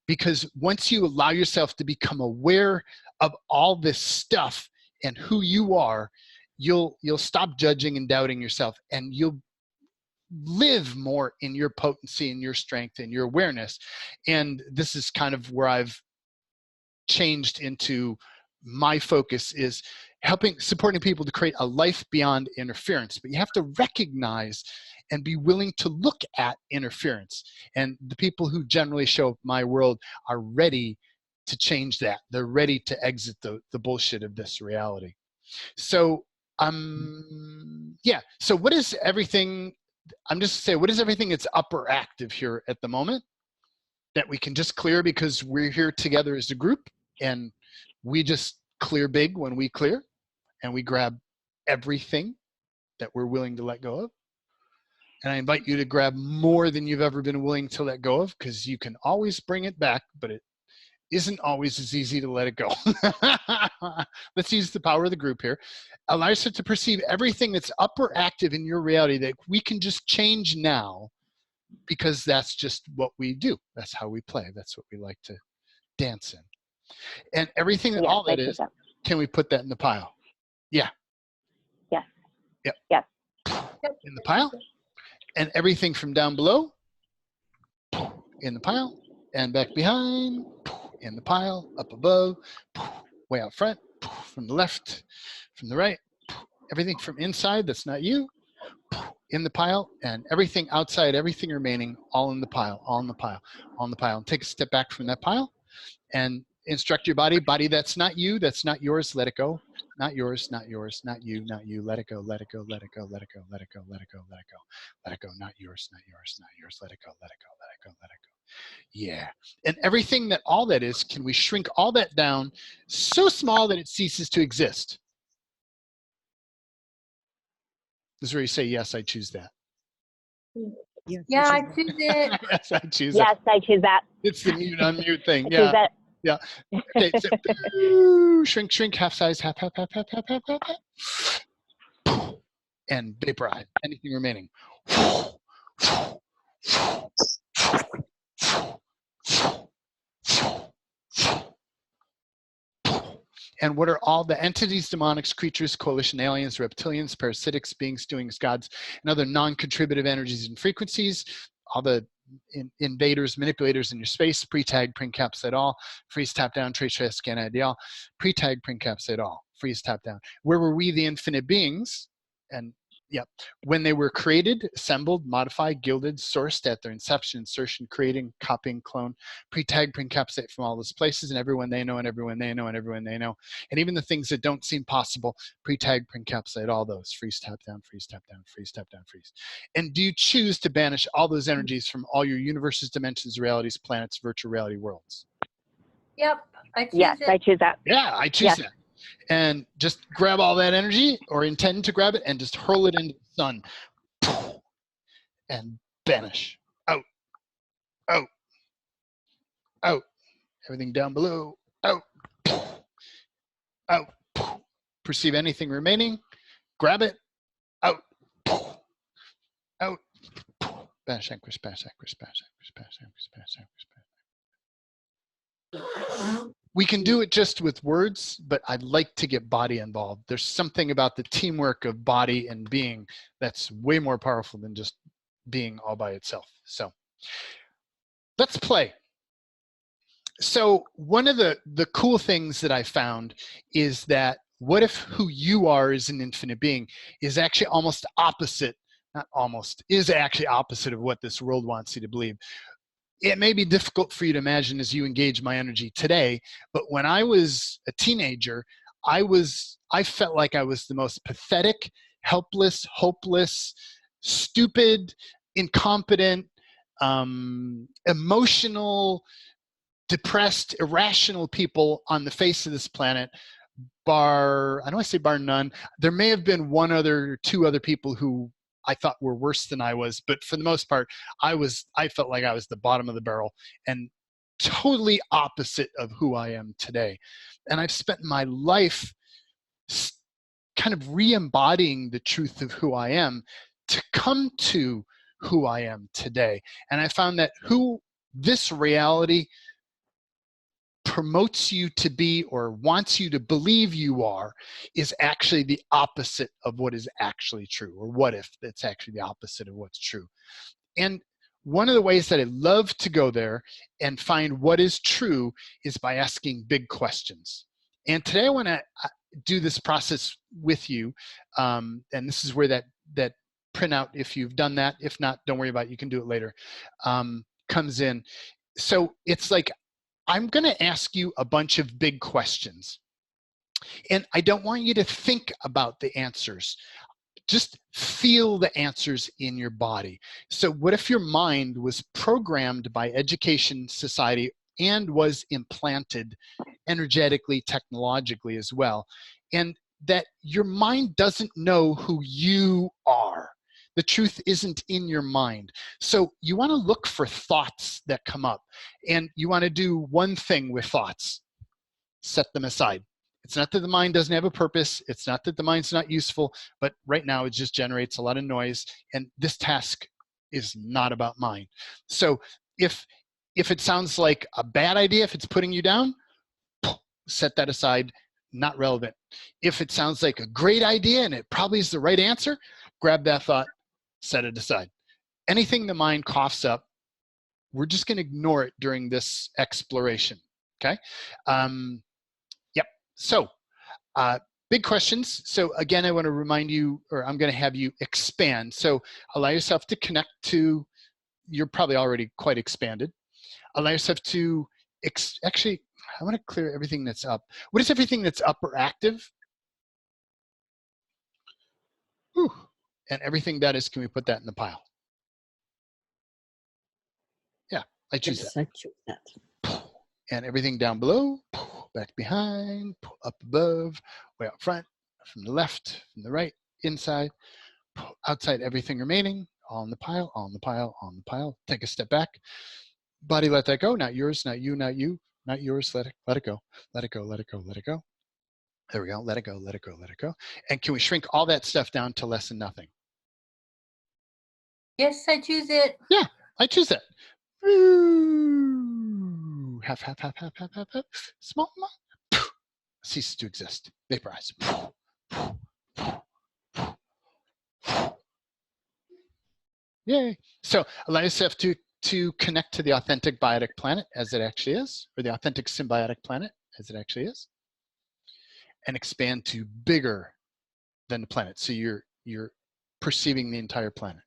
Because once you allow yourself to become aware of all this stuff and who you are, you'll stop judging and doubting yourself, and you'll live more in your potency and your strength and your awareness. And this is kind of where I've changed into my focus is supporting people to create a life beyond interference. But you have to recognize and be willing to look at interference. And the people who generally show up in my world are ready to change that. They're ready to exit the bullshit of this reality. So, yeah. So what is everything, I'm just saying, what is everything that's up or active here at the moment that we can just clear because we're here together as a group, and we just clear big when we clear, and we grab everything that we're willing to let go of. And I invite you to grab more than you've ever been willing to let go of, because you can always bring it back, but it isn't always as easy to let it go. Let's use the power of the group here. Allow yourself to perceive everything that's up or active in your reality that we can just change now, because that's just what we do. That's how we play. That's what we like to dance in. And everything that all that is, can we put that in the pile? Yeah. Yes. Yep. Yes. In the pile. And everything from down below, in the pile, and back behind, in the pile, up above, way out front, from the left, from the right, everything from inside that's not you, in the pile, and everything outside, everything remaining, all in the pile, all in the pile, all in the pile. And take a step back from that pile and instruct your body that's not you, that's not yours, let it go. Not yours, not yours, not you, not you. Let it go, let it go, let it go, let it go, let it go, let it go, let it go, let it go. Not yours, not yours, not yours. Let it go, let it go, let it go, let it go. Yeah. And everything that all that is, can we shrink all that down so small that it ceases to exist? This is where you say, yes, I choose that. Yes, Yeah, I choose it. Yes, I choose Yes, it. I choose that. It's the mute unmute thing. I Yeah. choose that. Yeah. Okay, so shrink, half size, half. and vaporize. Anything remaining. And what are all the entities, demonics, creatures, coalition aliens, reptilians, parasitics, beings, doings, gods, and other non-contributive energies and frequencies, all the invaders, manipulators in your space, pre-tag, pre-encapsulate all, freeze, tap down, trace, trace, scan, ideal, pre-tag, pre-encapsulate all, freeze, tap down. Where were we, the infinite beings? And yep, when they were created, assembled, modified, gilded, sourced at their inception, insertion, creating, copying, clone, pre-tag, pre-encapsulate from all those places, and everyone they know, and everyone they know, and everyone they know, and even the things that don't seem possible, pre-tag, pre-encapsulate all those, freeze, tap down, freeze, tap down, freeze, tap down, freeze. And do you choose to banish all those energies from all your universes, dimensions, realities, planets, virtual reality worlds? Yep, I choose Yes, it. I choose that. Yeah, I choose that. And just grab all that energy, or intend to grab it, and just hurl it into the sun. And banish. Out. Out. Out. Everything down below. Out. Out. Perceive anything remaining. Grab it. Out. Out. Banish, anchors, banish, anchors, banish, anchors, banish, anchors, banish, anchors, banish. We can do it just with words, but I'd like to get body involved. There's something about the teamwork of body and being that's way more powerful than just being all by itself. So let's play. So one of the cool things that I found is that what if who you are as an infinite being is actually almost opposite, not almost, is actually opposite of what this world wants you to believe. It may be difficult for you to imagine as you engage my energy today, but when I was a teenager, I felt like I was the most pathetic, helpless, hopeless, stupid, incompetent, emotional, depressed, irrational people on the face of this planet. I don't want to say bar none. There may have been one other, two other people who I thought were worse than I was, but for the most part, I felt like I was the bottom of the barrel and totally opposite of who I am today. And I've spent my life kind of re-embodying the truth of who I am to come to who I am today. And I found that who this reality promotes you to be or wants you to believe you are is actually the opposite of what is actually true, or what if it's actually the opposite of what's true. And one of the ways that I love to go there and find what is true is by asking big questions. And today I want to do this process with you, and this is where that printout, if you've done that, if not, don't worry about it, you can do it later, comes in. So it's like, I'm going to ask you a bunch of big questions. And I don't want you to think about the answers. Just feel the answers in your body. So what if your mind was programmed by education, society, and was implanted energetically, technologically as well, and that your mind doesn't know who you are? The truth isn't in your mind. So you want to look for thoughts that come up, and you want to do one thing with thoughts: set them aside. It's not that the mind doesn't have a purpose. It's not that the mind's not useful, but right now it just generates a lot of noise, and this task is not about mind. So if it sounds like a bad idea, if it's putting you down, set that aside, not relevant. If it sounds like a great idea and it probably is the right answer, grab that thought, set it aside. Anything the mind coughs up, we're just going to ignore it during this exploration. Okay. Yep. So big questions. So again, I want to remind you, or I'm going to have you expand. So allow yourself to connect to, you're probably already quite expanded. Allow yourself to, actually, I want to clear everything that's up. What is everything that's up or active? Whew. And everything that is, can we put that in the pile? Yeah, I choose that. I choose that. And everything down below, back behind, up above, way out front, from the left, from the right, inside, outside, everything remaining, all in the pile, all in the pile, all in the pile. Take a step back. Body, let that go. Not yours, not you, not you, not yours. Let it go. Let it go, let it go, let it go. There we go. Let it go, let it go, let it go. And can we shrink all that stuff down to less than nothing? Yes, I choose it. Yeah, I choose that. Ooh. Half, half, half, half, half, half, half. Small, small. Ceases to exist. Vaporize. Yay. So allow yourself to connect to the authentic biotic planet as it actually is, or the authentic symbiotic planet as it actually is, and expand to bigger than the planet. So you're perceiving the entire planet.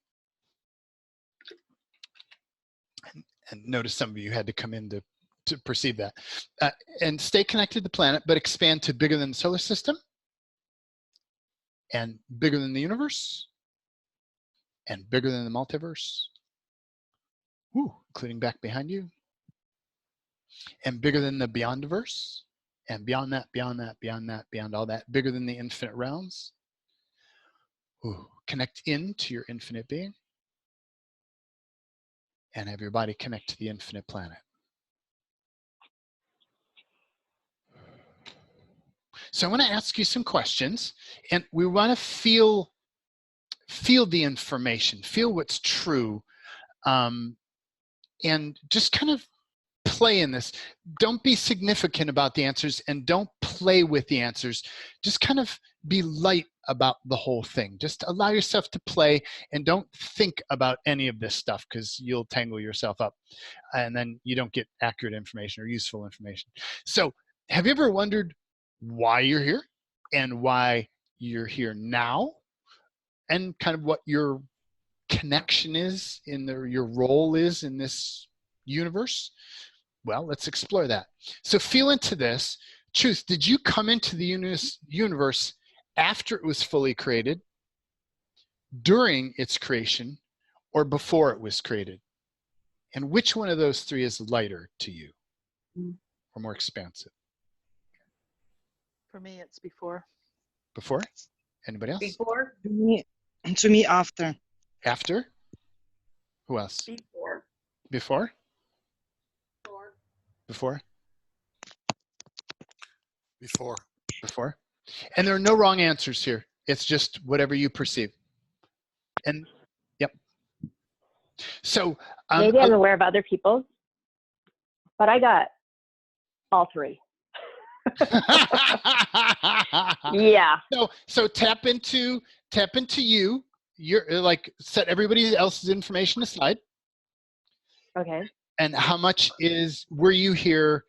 And notice some of you had to come in to perceive that. And stay connected to the planet, but expand to bigger than the solar system, and bigger than the universe, and bigger than the multiverse. Woo, including back behind you. And bigger than the beyondiverse, and beyond that, beyond that, beyond that, beyond all that, bigger than the infinite realms. Ooh, connect into your infinite being, and have your body connect to the infinite planet. So I want to ask you some questions, and we want to feel the information, feel what's true, and just kind of play in this. Don't be significant about the answers, and don't play with the answers. Just kind of be light about the whole thing. Just allow yourself to play, and don't think about any of this stuff, because you'll tangle yourself up, and then you don't get accurate information or useful information. So have you ever wondered why you're here, and why you're here now, and kind of what your connection is in your role is in this universe? Well, let's explore that. So feel into this. Truth, did you come into the universe after it was fully created, during its creation, or before it was created? And which one of those three is lighter to you, or more expansive? For me, it's before. Before? Anybody else? Before? To me, after. After? Who else? Before. Before? Before? Before. Before? And there are no wrong answers here. It's just whatever you perceive. And yep. So maybe I'm aware of other people's, but I got all three. Yeah. So tap into you. You're like, set everybody else's information aside. Okay. And how much were you here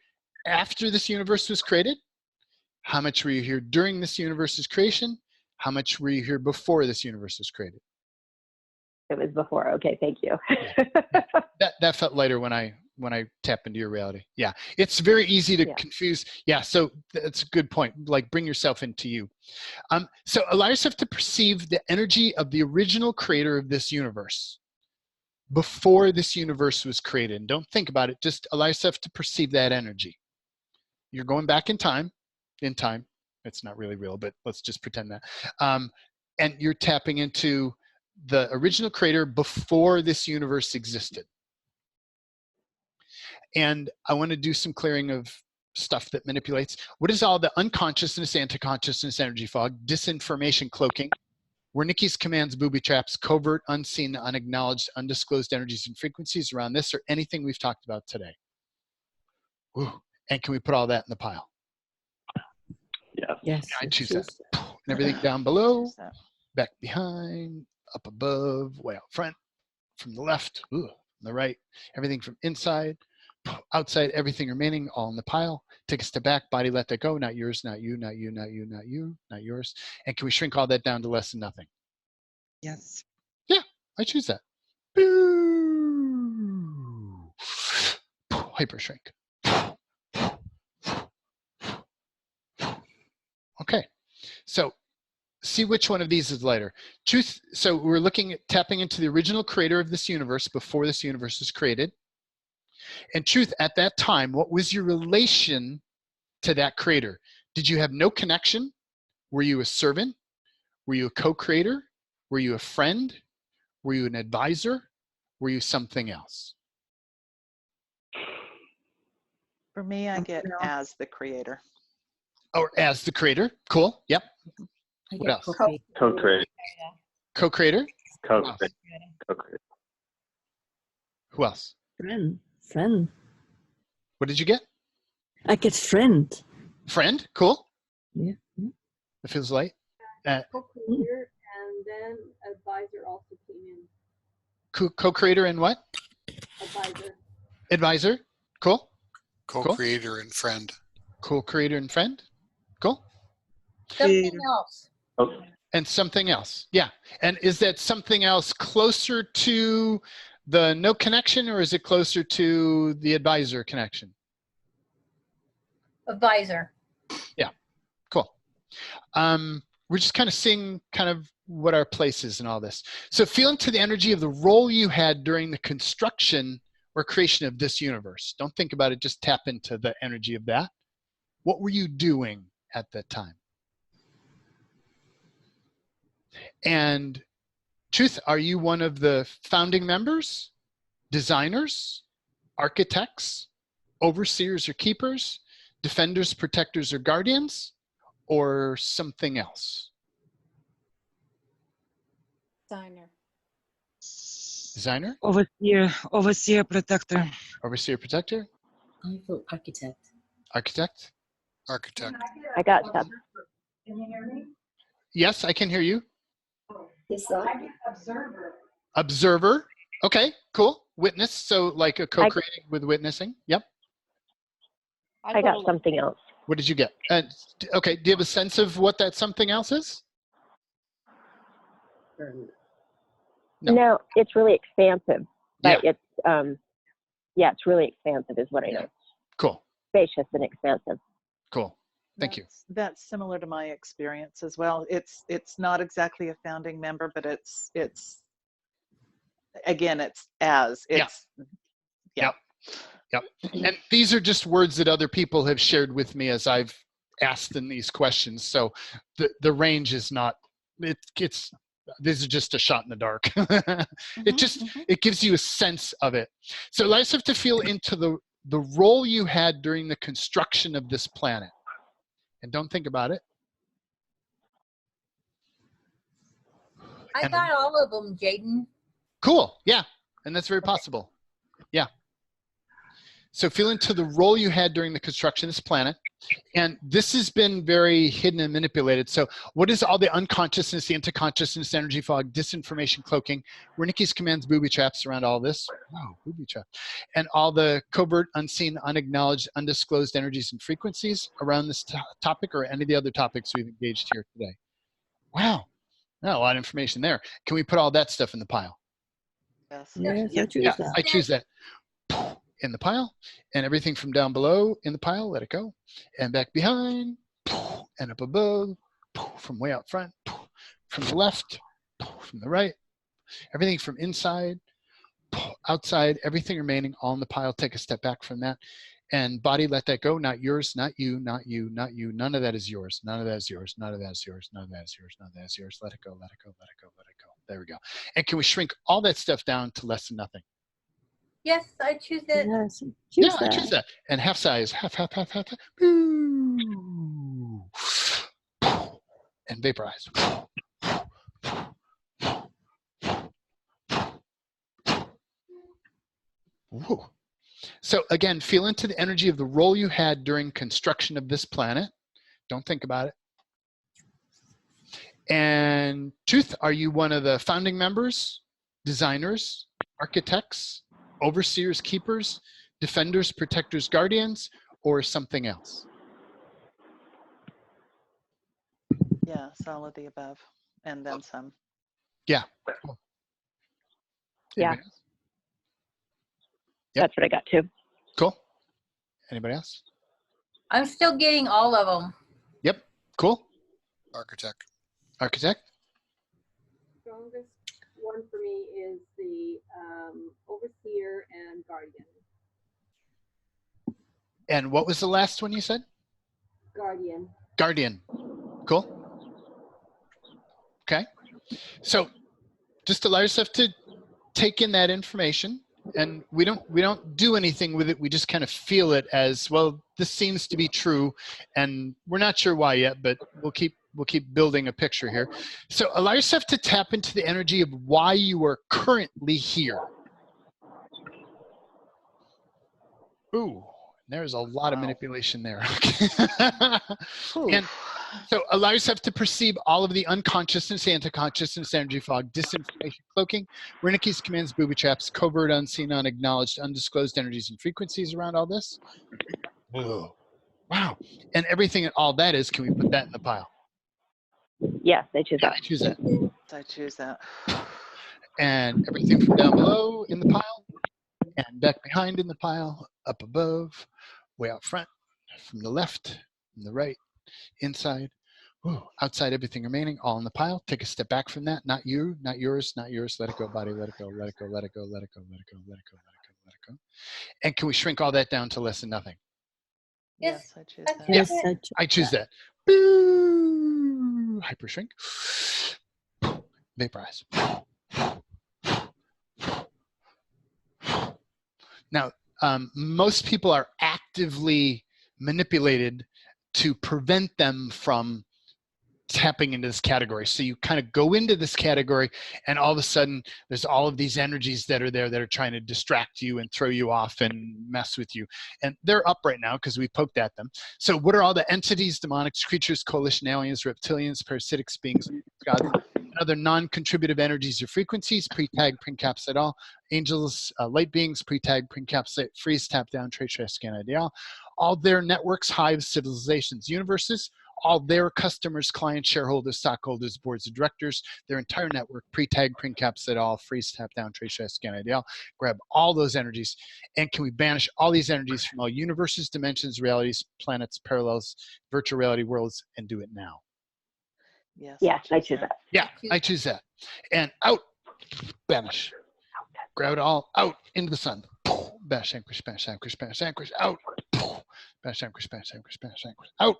after this universe was created? How much were you here during this universe's creation? How much were you here before this universe was created? It was before. Okay, thank you. That felt lighter when I tap into your reality. Yeah, it's very easy to confuse. Yeah, so that's a good point. Like, bring yourself into you. So allow yourself to perceive the energy of the original creator of this universe before this universe was created. And don't think about it. Just allow yourself to perceive that energy. You're going back in time. It's not really real, but let's just pretend that. And you're tapping into the original creator before this universe existed. And I want to do some clearing of stuff that manipulates. What is all the unconsciousness, anti-consciousness, energy fog, disinformation cloaking, were Nikki's commands booby traps, covert, unseen, unacknowledged, undisclosed energies and frequencies around this, or anything we've talked about today? Ooh. And can we put all that in the pile? Yes. Yes. I choose that. And everything down below, back behind, up above, way out front, from the left, from the right, everything from inside, outside, everything remaining, all in the pile. Take a step back, body let that go, not yours, not you, not you, not you, not you, not yours. And can we shrink all that down to less than nothing? Yes. Yeah, I choose that. Boo. Hyper shrink. Okay, so see which one of these is lighter. Truth, so we're looking at tapping into the original creator of this universe before this universe was created. And truth, at that time, what was your relation to that creator? Did you have no connection? Were you a servant? Were you a co-creator? Were you a friend? Were you an advisor? Were you something else? For me, I get as the creator. Or as the creator. Cool. Yep. What else? Co-creator. Co-creator. Co-creator. Co-creator. Who else? Friend. What did you get? I get friend. Friend. Cool. Yeah. It feels light. Co-creator, and then advisor also came in. Co-creator and what? Advisor. Advisor. Cool. Co-creator and friend. Co-creator and friend. Cool. Something else. Oh, And something else. Yeah. And is that something else closer to the no connection, or is it closer to the advisor connection? Advisor. Cool. We're just kind of seeing kind of what our place is in all this. So feel into the energy of the role you had during the construction or creation of this universe. Don't think about it, just tap into the energy of that. What were you doing at that time? And truth, are you one of the founding members, designers, architects, overseers or keepers, defenders, protectors, or guardians, or something else? Designer? Overseer, protector. Overseer, protector? I feel architect. Architect? Architect. I got stuff. Can you hear me? Yes, I can hear you. Yes, Observer. Observer. Okay, cool. Witness, so like a co-creating with witnessing. Yep. I got something else. What did you get? Okay, do you have a sense of what that something else is? No. No, it's really expansive. But Yeah. it's it's really expansive is what I know. Cool, Spacious and expansive. cool. Thank you. That's similar to my experience as well. It's not exactly a founding member, but it's again, it's Yep. And these are just words that other people have shared with me as I've asked them these questions. So the range is not, this is just a shot in the dark. It gives you a sense of it. So allow yourself to feel into the role you had during the construction of this planet. And don't think about it. I got all of them, Jaden. Cool. Yeah. And that's very possible. Yeah. So feel into the role you had during the construction of this planet. And this has been very hidden and manipulated. So what is all the unconsciousness, the interconsciousness, energy fog, disinformation cloaking, Wernicke's commands, booby traps around all this? Wow, booby trap. And all the covert, unseen, unacknowledged, undisclosed energies and frequencies around this topic or any of the other topics we've engaged here today. Wow. Not a lot of information there. Can we put all that stuff in the pile? yes. Yes, I choose Yeah, that. I choose that. In the pile, and everything from down below in the pile, let it go, and back behind, and up above, from way out front, from the left, from the right, everything from inside, outside, everything remaining all in the pile. Take a step back from that, and body, let that go. Not yours, not you, not you, not you. None of that is yours. None of that is yours. None of that is yours. None of that is yours. None of that is yours. Let it go. Let it go. Let it go. Let it go. There we go. And can we shrink all that stuff down to less than nothing? Yes, I choose it. Yes, Yeah, I choose that. And half size, half. Boo. And vaporize. Woo. So again, feel into the energy of the role you had during construction of this planet. Don't think about it. And truth, are you one of the founding members, designers, architects, overseers, keepers, defenders, protectors, guardians, or something else? Yes, all of the above, and then some. Yeah. Cool. Yeah. Anybody else? Yep. That's what I got too. Cool. Anybody else? I'm still getting all of them. Yep. Cool. Architect. Architect. Strongest one for me is the overseer and guardian. And what was the last one you said? Guardian. Guardian. Cool. Okay. So just allow yourself to take in that information and we don't do anything with it. We just kind of feel it as, well, this seems to be true, and we're not sure why yet, but we'll keep building a picture here. So allow yourself to tap into the energy of why you are currently here. Ooh, there's a lot of manipulation there. And so allow yourself to perceive all of the unconsciousness, anti-consciousness, energy fog, disinformation, cloaking, Wernicke's commands, booby traps, covert, unseen, unacknowledged, undisclosed energies and frequencies around all this. Whoa. Wow. And everything and all that is, can we put that in the pile? Yes, I choose that. I choose that. I choose that. And everything from down below in the pile, and back behind in the pile, up above, way out front, from the left, from the right, inside, outside, everything remaining, all in the pile. Take a step back from that. Not you, not yours, not yours. Let it go, body. Let it go, let it go, let it go, let it go, let it go, let it go, let it go, let it go. And can we shrink all that down to less than nothing? Yes, I choose that. Yes, I choose that. Boo! Hyper shrink. Vaporize. Now, most people are actively manipulated to prevent them from tapping into this category. So you kind of go into this category, and all of a sudden there's all of these energies that are there that are trying to distract you and throw you off and mess with you. And they're up right now because we poked at them. So what are all the entities, demonics, creatures, coalition aliens, reptilians, parasitic beings, gods, and other non-contributive energies or frequencies, pre-tag, pre-encapsulate all, angels, light beings, pre-tag, pre-encapsulate, freeze, tap down, trace, trace, scan, ideal, all their networks, hives, civilizations, universes, all their customers, clients, shareholders, stockholders, boards of directors, their entire network, pre-tag, pre-encapsulate all, freeze, tap down, trace, trace, scan, ideal, grab all those energies, and can we banish all these energies from all universes, dimensions, realities, planets, parallels, virtual reality worlds, and do it now? Yes, I choose that. Yeah, I choose that. And out, banish. Grab it all out into the sun. Bash, anchors, bash, anchors, bash, anchors, out. Bash, anchors, bash, anchors, bash, anchors, out.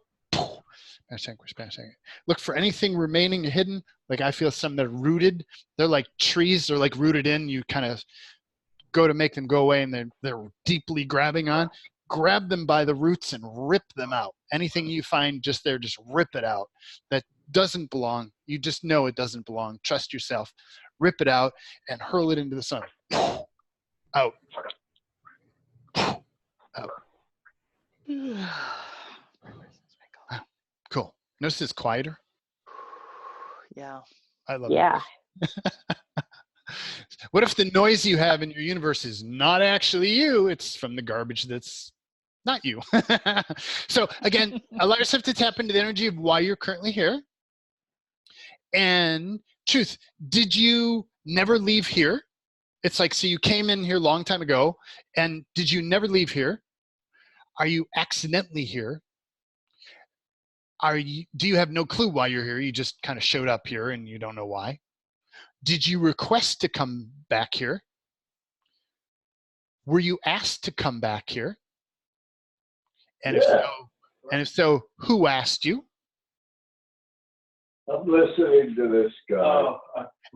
Bash, anchors, bash, anchors. Look for anything remaining hidden. Like I feel some that are rooted. They're like trees. They're like rooted in. You kind of go to make them go away, and they're deeply grabbing on. Grab them by the roots and rip them out. Anything you find just there, just rip it out. That doesn't belong. You just know it doesn't belong. Trust yourself. Rip it out and hurl it into the sun. Out. Out. Cool. Notice it's quieter. Yeah. I love Yeah. it. What if the noise you have in your universe is not actually you? It's from the garbage that's not you. So again, allow yourself to tap into the energy of why you're currently here. And truth, did you never leave here? It's like, so you came in here a long time ago, and did you never leave here? Are you accidentally here? Do you have no clue why you're here? You just kind of showed up here and you don't know why. Did you request to come back here? Were you asked to come back here? And if so, who asked you? I'm listening to this guy.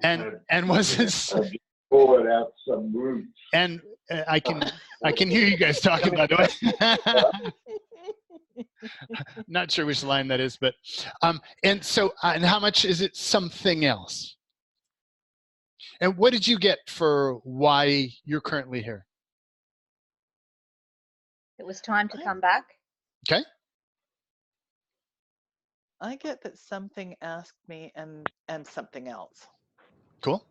And was it? Pulling out some roots. And I can hear you guys talking, by the way. Not sure which line that is, but and so and how much is it something else? And what did you get for why you're currently here? It was time to come back. Okay. I get that something asked me and something else. Cool.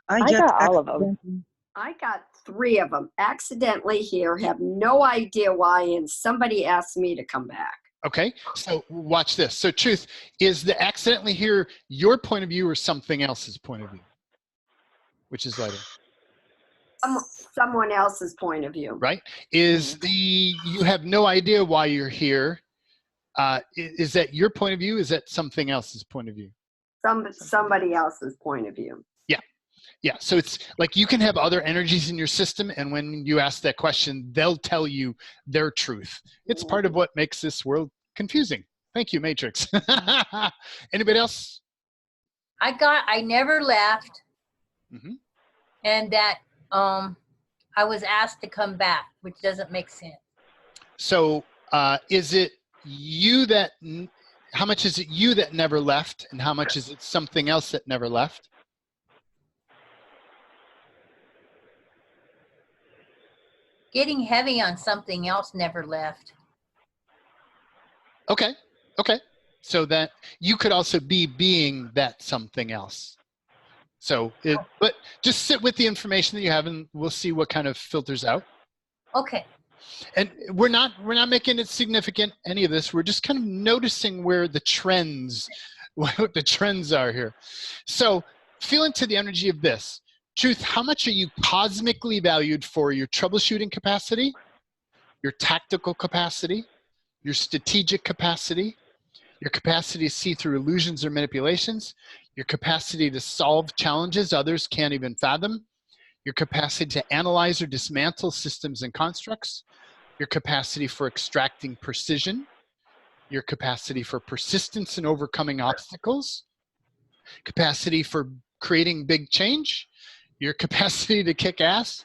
I got all of them. I got 3 of them. Accidentally here, have no idea why, and somebody asked me to come back. Okay, so watch this. So truth, is the accidentally here your point of view or something else's point of view? Which is lighter? Someone else's point of view. Right? Is you have no idea why you're here. Is that your point of view? Is that something else's point of view? Somebody else's point of view. Yeah, so it's like you can have other energies in your system, and when you ask that question, they'll tell you their truth. It's part of what makes this world confusing. Thank you, Matrix. Anybody else? I never left. Mm-hmm. And that I was asked to come back, which doesn't make sense. So is it you that, how much is it you that never left, and how much is it something else that never left? Getting heavy on something else never left. Okay, okay. So that you could also be being that something else. So, but just sit with the information that you have, and we'll see what kind of filters out. Okay. And we're not making it significant, any of this. We're just kind of noticing where the trends, what the trends are here. So feel into the energy of this. Truth, how much are you cosmically valued for your troubleshooting capacity, your tactical capacity, your strategic capacity, your capacity to see through illusions or manipulations, your capacity to solve challenges others can't even fathom, your capacity to analyze or dismantle systems and constructs, your capacity for extracting precision, your capacity for persistence and overcoming obstacles, capacity for creating big change, your capacity to kick ass,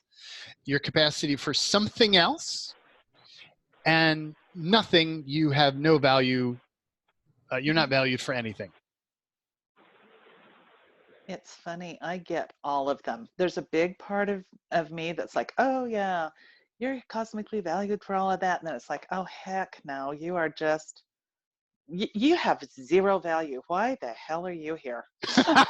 your capacity for something else, and nothing. You have no value. You're not valued for anything. It's funny. I get all of them. There's a big part of me that's like, oh yeah, you're cosmically valued for all of that. And then it's like, oh heck no, you are just, you have zero value. Why the hell are you here? Exactly.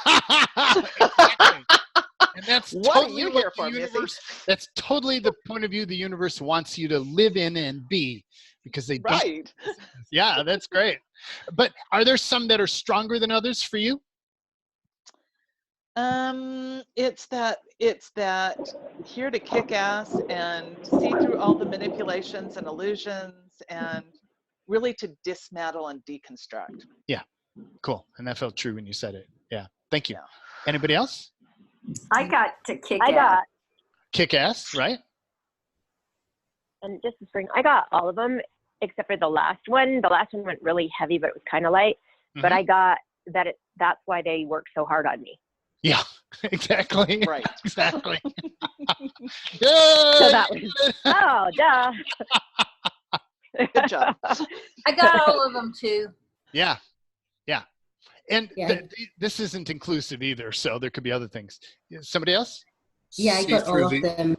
And that's what totally are you what here the for, universe, that's totally the point of view the universe wants you to live in and be, because they don't. Right. Yeah, that's great. But are there some that are stronger than others for you? It's that here to kick ass and see through all the manipulations and illusions and really to dismantle and deconstruct. Yeah, cool. And that felt true when you said it. Yeah, thank you. Yeah. Anybody else? I got to kick ass. Kick ass, right? And just to spring, I got all of them except for the last one. The last one went really heavy, but it was kind of light. Mm-hmm. But I got that. That's why they work so hard on me. Yeah, exactly. Right. Exactly. So that was, oh, duh. Good job. I got all of them too. Yeah, yeah. And Yeah. this isn't inclusive either, so there could be other things. Somebody else? Yeah, I got all of them.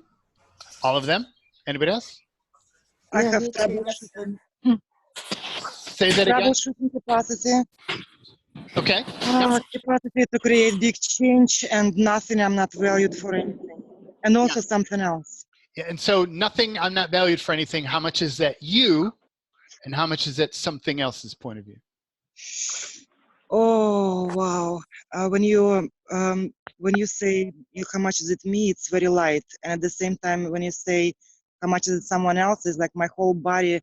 All of them? Anybody else? I have me too. troubleshooting. Say that again. Troubleshooting capacity. Okay. Capacity to create big change and nothing. I'm not valued for anything. And also something else. Yeah, and so nothing, I'm not valued for anything. How much is that you, and how much is that something else's point of view? Oh wow! When you say how much is it me, it's very light, and at the same time when you say how much is it someone else, is like my whole body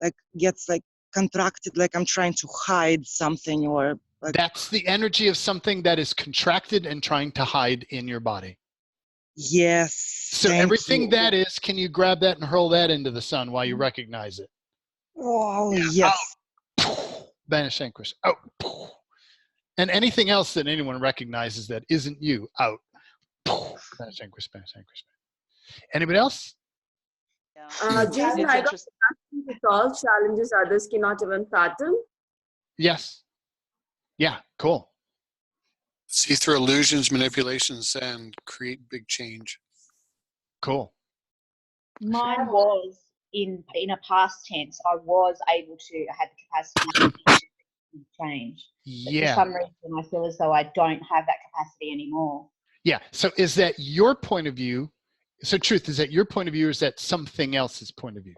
like gets like contracted, like I'm trying to hide something, or like That's the energy of something that is contracted and trying to hide in your body. yes. So everything that is, can you grab that and hurl that into the sun while you recognize it? Oh yes. Oh. Banish, vanquish. Oh. And anything else that anyone recognizes that isn't you, out. Banish, vanquish, banish, vanquish. Anybody else? Jason, I got to solve challenges others cannot even fathom. Yes. Yeah, cool. See through illusions, manipulations, and create big change. Cool. Mine was in a past tense. I was able to, I had the capacity to change. But Yeah. for some reason, I feel as though I don't have that capacity anymore. Yeah. So is that your point of view? So truth, is that your point of view, or is that something else's point of view?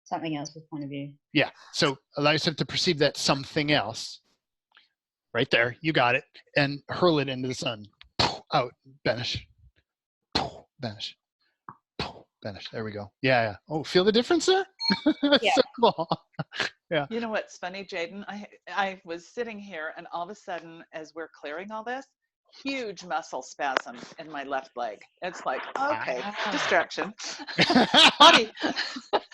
Something else's point of view. Yeah. So allow yourself to perceive that something else. Right there. You got it. And hurl it into the sun. Out. Banish. Banish. Banish. There we go. Yeah. Yeah. Oh, feel the difference there? Yeah. So cool. Yeah. You know what's funny, Jaden? I was sitting here and all of a sudden, as we're clearing all this, huge muscle spasm in my left leg. It's like, okay, distraction. Buddy.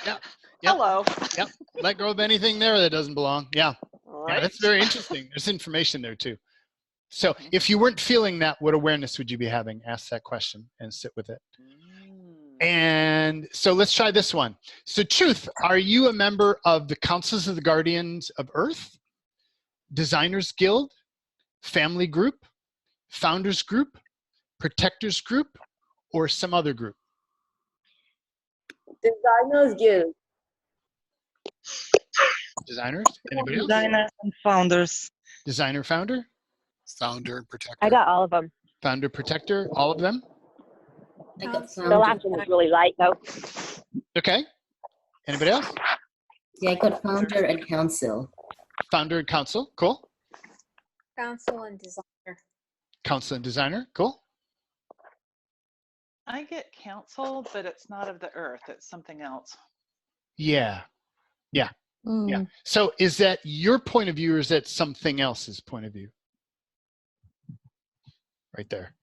Yep. Hello. Yep. Let go of anything there that doesn't belong. Yeah. Right. Yeah, that's very interesting. There's information there too. So if you weren't feeling that, what awareness would you be having? Ask that question and sit with it. And so let's try this one. So Truth, are you a member of the Councils of the Guardians of Earth, Designers Guild, Family Group, Founders Group, Protectors Group, or some other group? Designers Guild. Designers? Anybody else? Designers and founders. Designer, founder? Founder and protector. I got all of them. Founder, protector, all of them? I got The founder. last one was really light, though. Okay. Anybody else? Yeah, I got founder and council. Founder and council, cool. Council and designer. Council and designer, cool. I get counsel, but it's not of the earth. It's something else. Yeah. Yeah. Yeah. So is that your point of view or is that something else's point of view? Right there.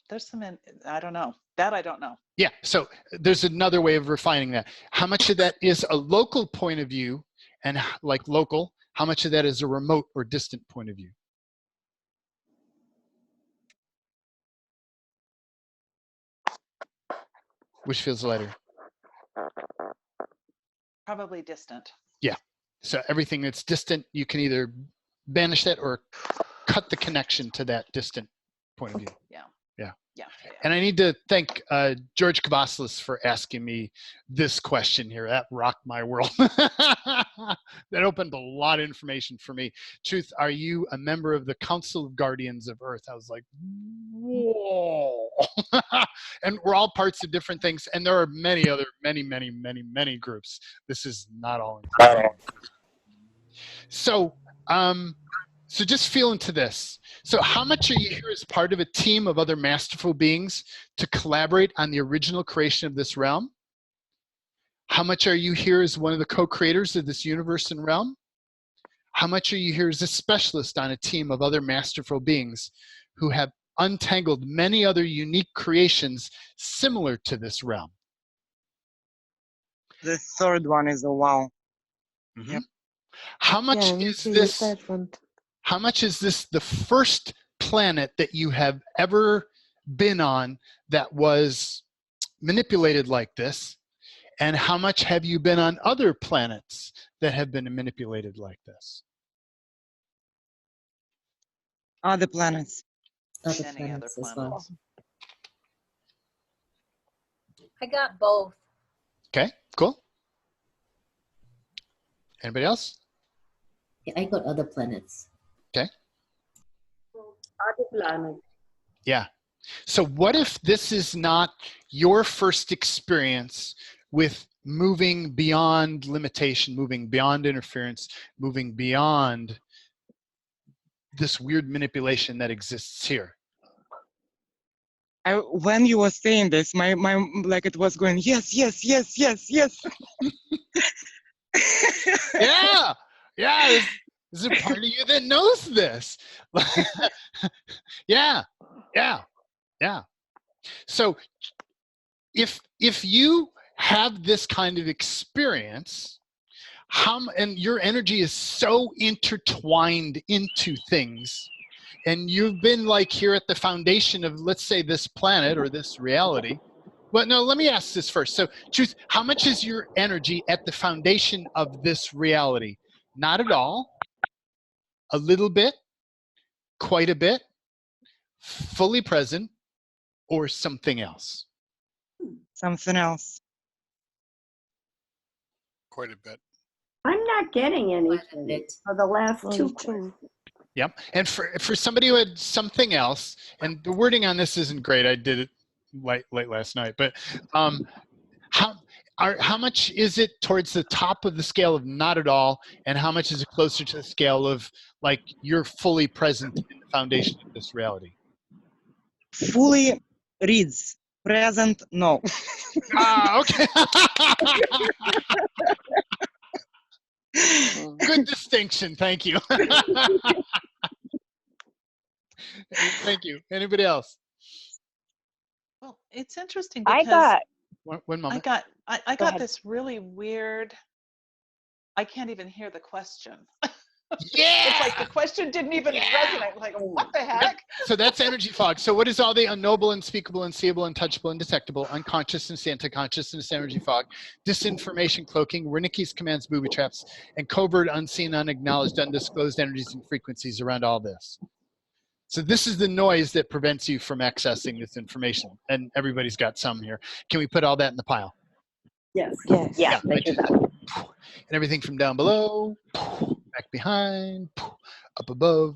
There's some, I don't know. That I don't know. Yeah. So there's another way of refining that. How much of that is a local point of view and like local, how much of that is a remote or distant point of view? Which feels lighter? Probably distant. Yeah. So everything that's distant, you can either banish that or cut the connection to that distant point of view. Yeah. Yeah. Yeah. And I need to thank George Kavaslis for asking me this question here. That rocked my world. That opened a lot of information for me. Truth, are you a member of the Council of Guardians of Earth? I was like, whoa. And we're all parts of different things. And there are many other, many groups. This is not all included. So, so just feel into this. So how much are you here as part of a team of other masterful beings to collaborate on the original creation of this realm? How much are you here as one of the co-creators of this universe and realm? How much are you here as a specialist on a team of other masterful beings who have untangled many other unique creations similar to this realm? The third one is a wow. Mm-hmm. Yep. How much is this? How much is this the first planet that you have ever been on that was manipulated like this? And how much have you been on other planets that have been manipulated like this? Other planets. Many other planets. I got both. Okay, cool. Anybody else? Yeah, I got other planets. Okay. Other planet. Yeah. So what if this is not your first experience with moving beyond limitation, moving beyond interference, moving beyond this weird manipulation that exists here? When you were saying this, my like it was going, yes. Yeah. Yeah. There's a part of you that knows this. Yeah. So if you have this kind of experience, and your energy is so intertwined into things, and you've been like here at the foundation of, let's say, this planet or this reality. Well, no, let me ask this first. So, Truth, how much is your energy at the foundation of this reality? Not at all, a little bit, quite a bit, fully present, or something else? Something else. Quite a bit. I'm not getting anything for the last two questions. Yep. And for somebody who had something else, and the wording on this isn't great. I did it late last night, but how much is it towards the top of the scale of not at all, and how much is it closer to the scale of like you're fully present in the foundation of this reality? Fully reads. Present, no. Okay. Good distinction. Thank you. Thank you. Anybody else? Well, it's interesting because one moment. I got this really weird, I can't even hear the question. Yeah. It's like the question didn't even resonate. Like, what the heck? So that's energy fog. So what is all the unknowable, unspeakable, unseeable, untouchable, undetectable, unconsciousness, anti-consciousness, energy fog, disinformation cloaking, Wernicke's commands, booby traps, and covert, unseen, unacknowledged, undisclosed energies and frequencies around all this? So this is the noise that prevents you from accessing this information. And everybody's got some here. Can we put all that in the pile? Yes. Yes. Yeah, I do that. And everything from down below, back behind, up above,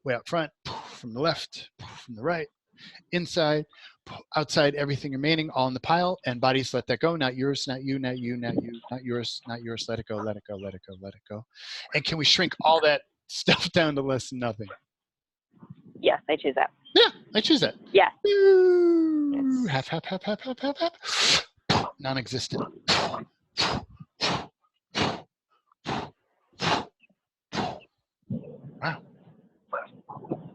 way out front, from the left, from the right, inside, outside, everything remaining, all in the pile, and bodies, let that go. Not yours, not you, not you, not you, not yours, not yours. Let it go, let it go, let it go, let it go. And can we shrink all that stuff down to less than nothing? Yes, I choose that. Yeah, I choose that. Yes. Half, half, half, half, half, half, half. Non-existent. Wow.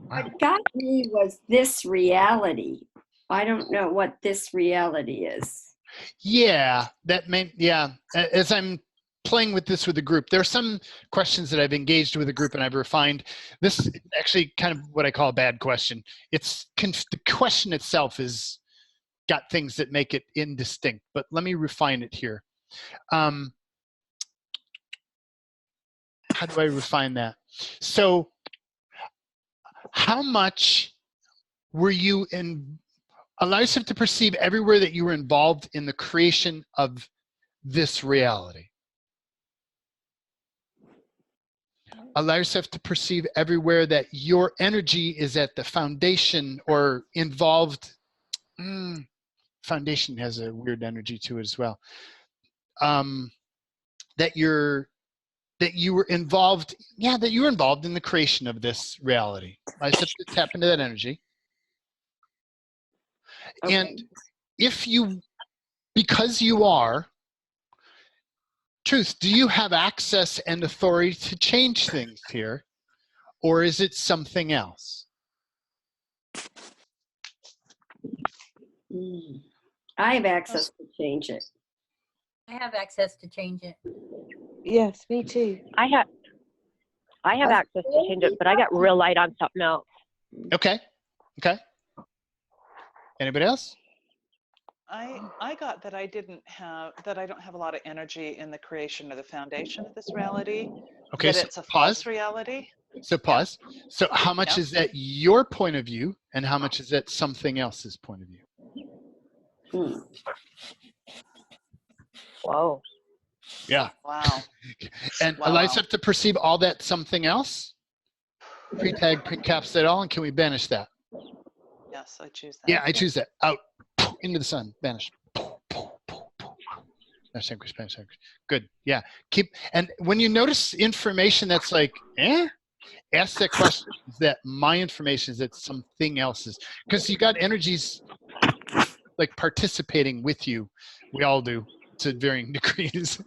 What got me was this reality. I don't know what this reality is. Yeah, that meant, yeah. As I'm playing with this with the group, there are some questions that I've engaged with the group and I've refined. This is actually kind of what I call a bad question. It's the question itself is got things that make it indistinct, but let me refine it here. How do I refine that? So how much were you in, allow yourself to perceive everywhere that you were involved in the creation of this reality? Allow yourself to perceive everywhere that your energy is at the foundation or involved. Foundation has a weird energy to it as well. That you were involved, yeah, that you were involved in the creation of this reality. I just have to tap into that energy. Okay. And if you, because you are, Truth, do you have access and authority to change things here? Or is it something else? I have access to change it. I have access to change it. Yes, me too. I have access to change it, but I got real light on something else. Okay. Okay. Anybody else? I got that I don't have a lot of energy in the creation or the foundation of this reality. Okay, that so it's a pause. false reality. So pause. Yeah. So how much Yeah. is that your point of view and how much is that something else's point of view? Whoa. Yeah. Wow. And Wow, allow wow. yourself to perceive all that something else? Pre-tag, pre-capsulate all, and can we banish that? Yes, I choose that. Yeah, I choose that. Out. Into the sun. Banish. Good. Yeah. Keep, and when you notice information that's like, ask that question. Is that my information? Is that something else's? Because you got energies like participating with you. We all do to varying degrees.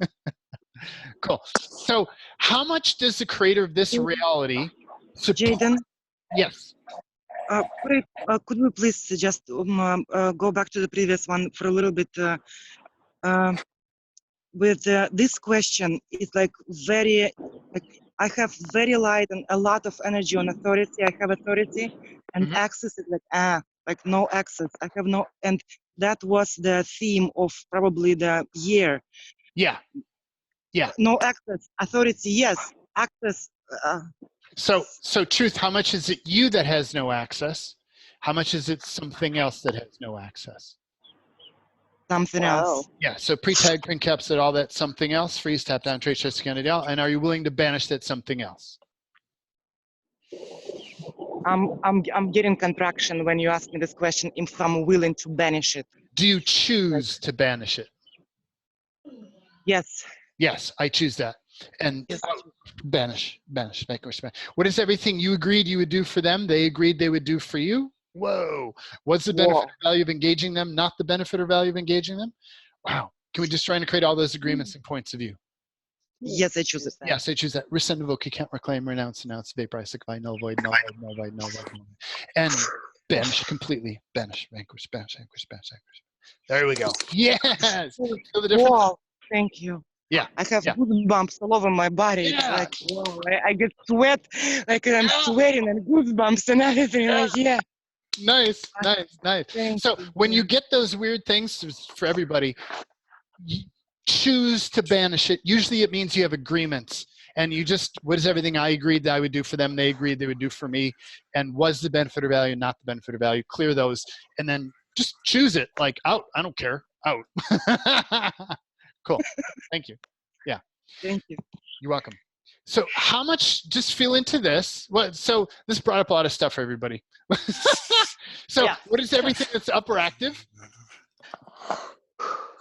Cool. So how much does the creator of this reality support? Jaden? Yes. Could we please just go back to the previous one for a little bit? With this question, it's like very, like, I have very light and a lot of energy on authority. I have authority, and access is like no access. I have no, and that was the theme of probably the year. Yeah. Yeah. No access, authority, yes. Access. So Truth, how much is it you that has no access? How much is it something else that has no access? Something else. Yeah, so pre-tag, pre-capsulate, all that something else, freeze, tap down, trace, trace, scan it out, and are you willing to banish that something else? I'm getting contraction when you ask me this question, if I'm willing to banish it. Do you choose to banish it? Yes. Yes, I choose that. And yes. Banish. What is everything you agreed you would do for them, they agreed they would do for you? Whoa. What's the benefit or value of engaging them, not the benefit or value of engaging them? Wow. Can we just try to create all those agreements and points of view? Yes, I choose it. Yes, I choose that. Rescind, revoke, you can't reclaim, renounce, vaporize, liquefy, null, void, null, void, null, void, null, void, null, void. And banish completely. Banish, vanquish, banish, vanquish, banish, vanquish. There we go. Yes. Feel the difference? Wow. Thank you. Yeah. I have Yeah. goosebumps all over my body. It's Yeah. like, whoa, I get sweat, like I'm sweating and goosebumps and everything. Like, yeah. Nice. Thank So you. when you get those weird things, for everybody, choose to banish it. Usually it means you have agreements. And you just, what is everything I agreed that I would do for them, they agreed they would do for me, and was the benefit or value, not the benefit or value, clear those, and then just choose it, like out, I don't care, out. Cool, thank you. Yeah. Thank you. You're welcome. So how much, just feel into this. So this brought up a lot of stuff for everybody. So what is everything that's up or active?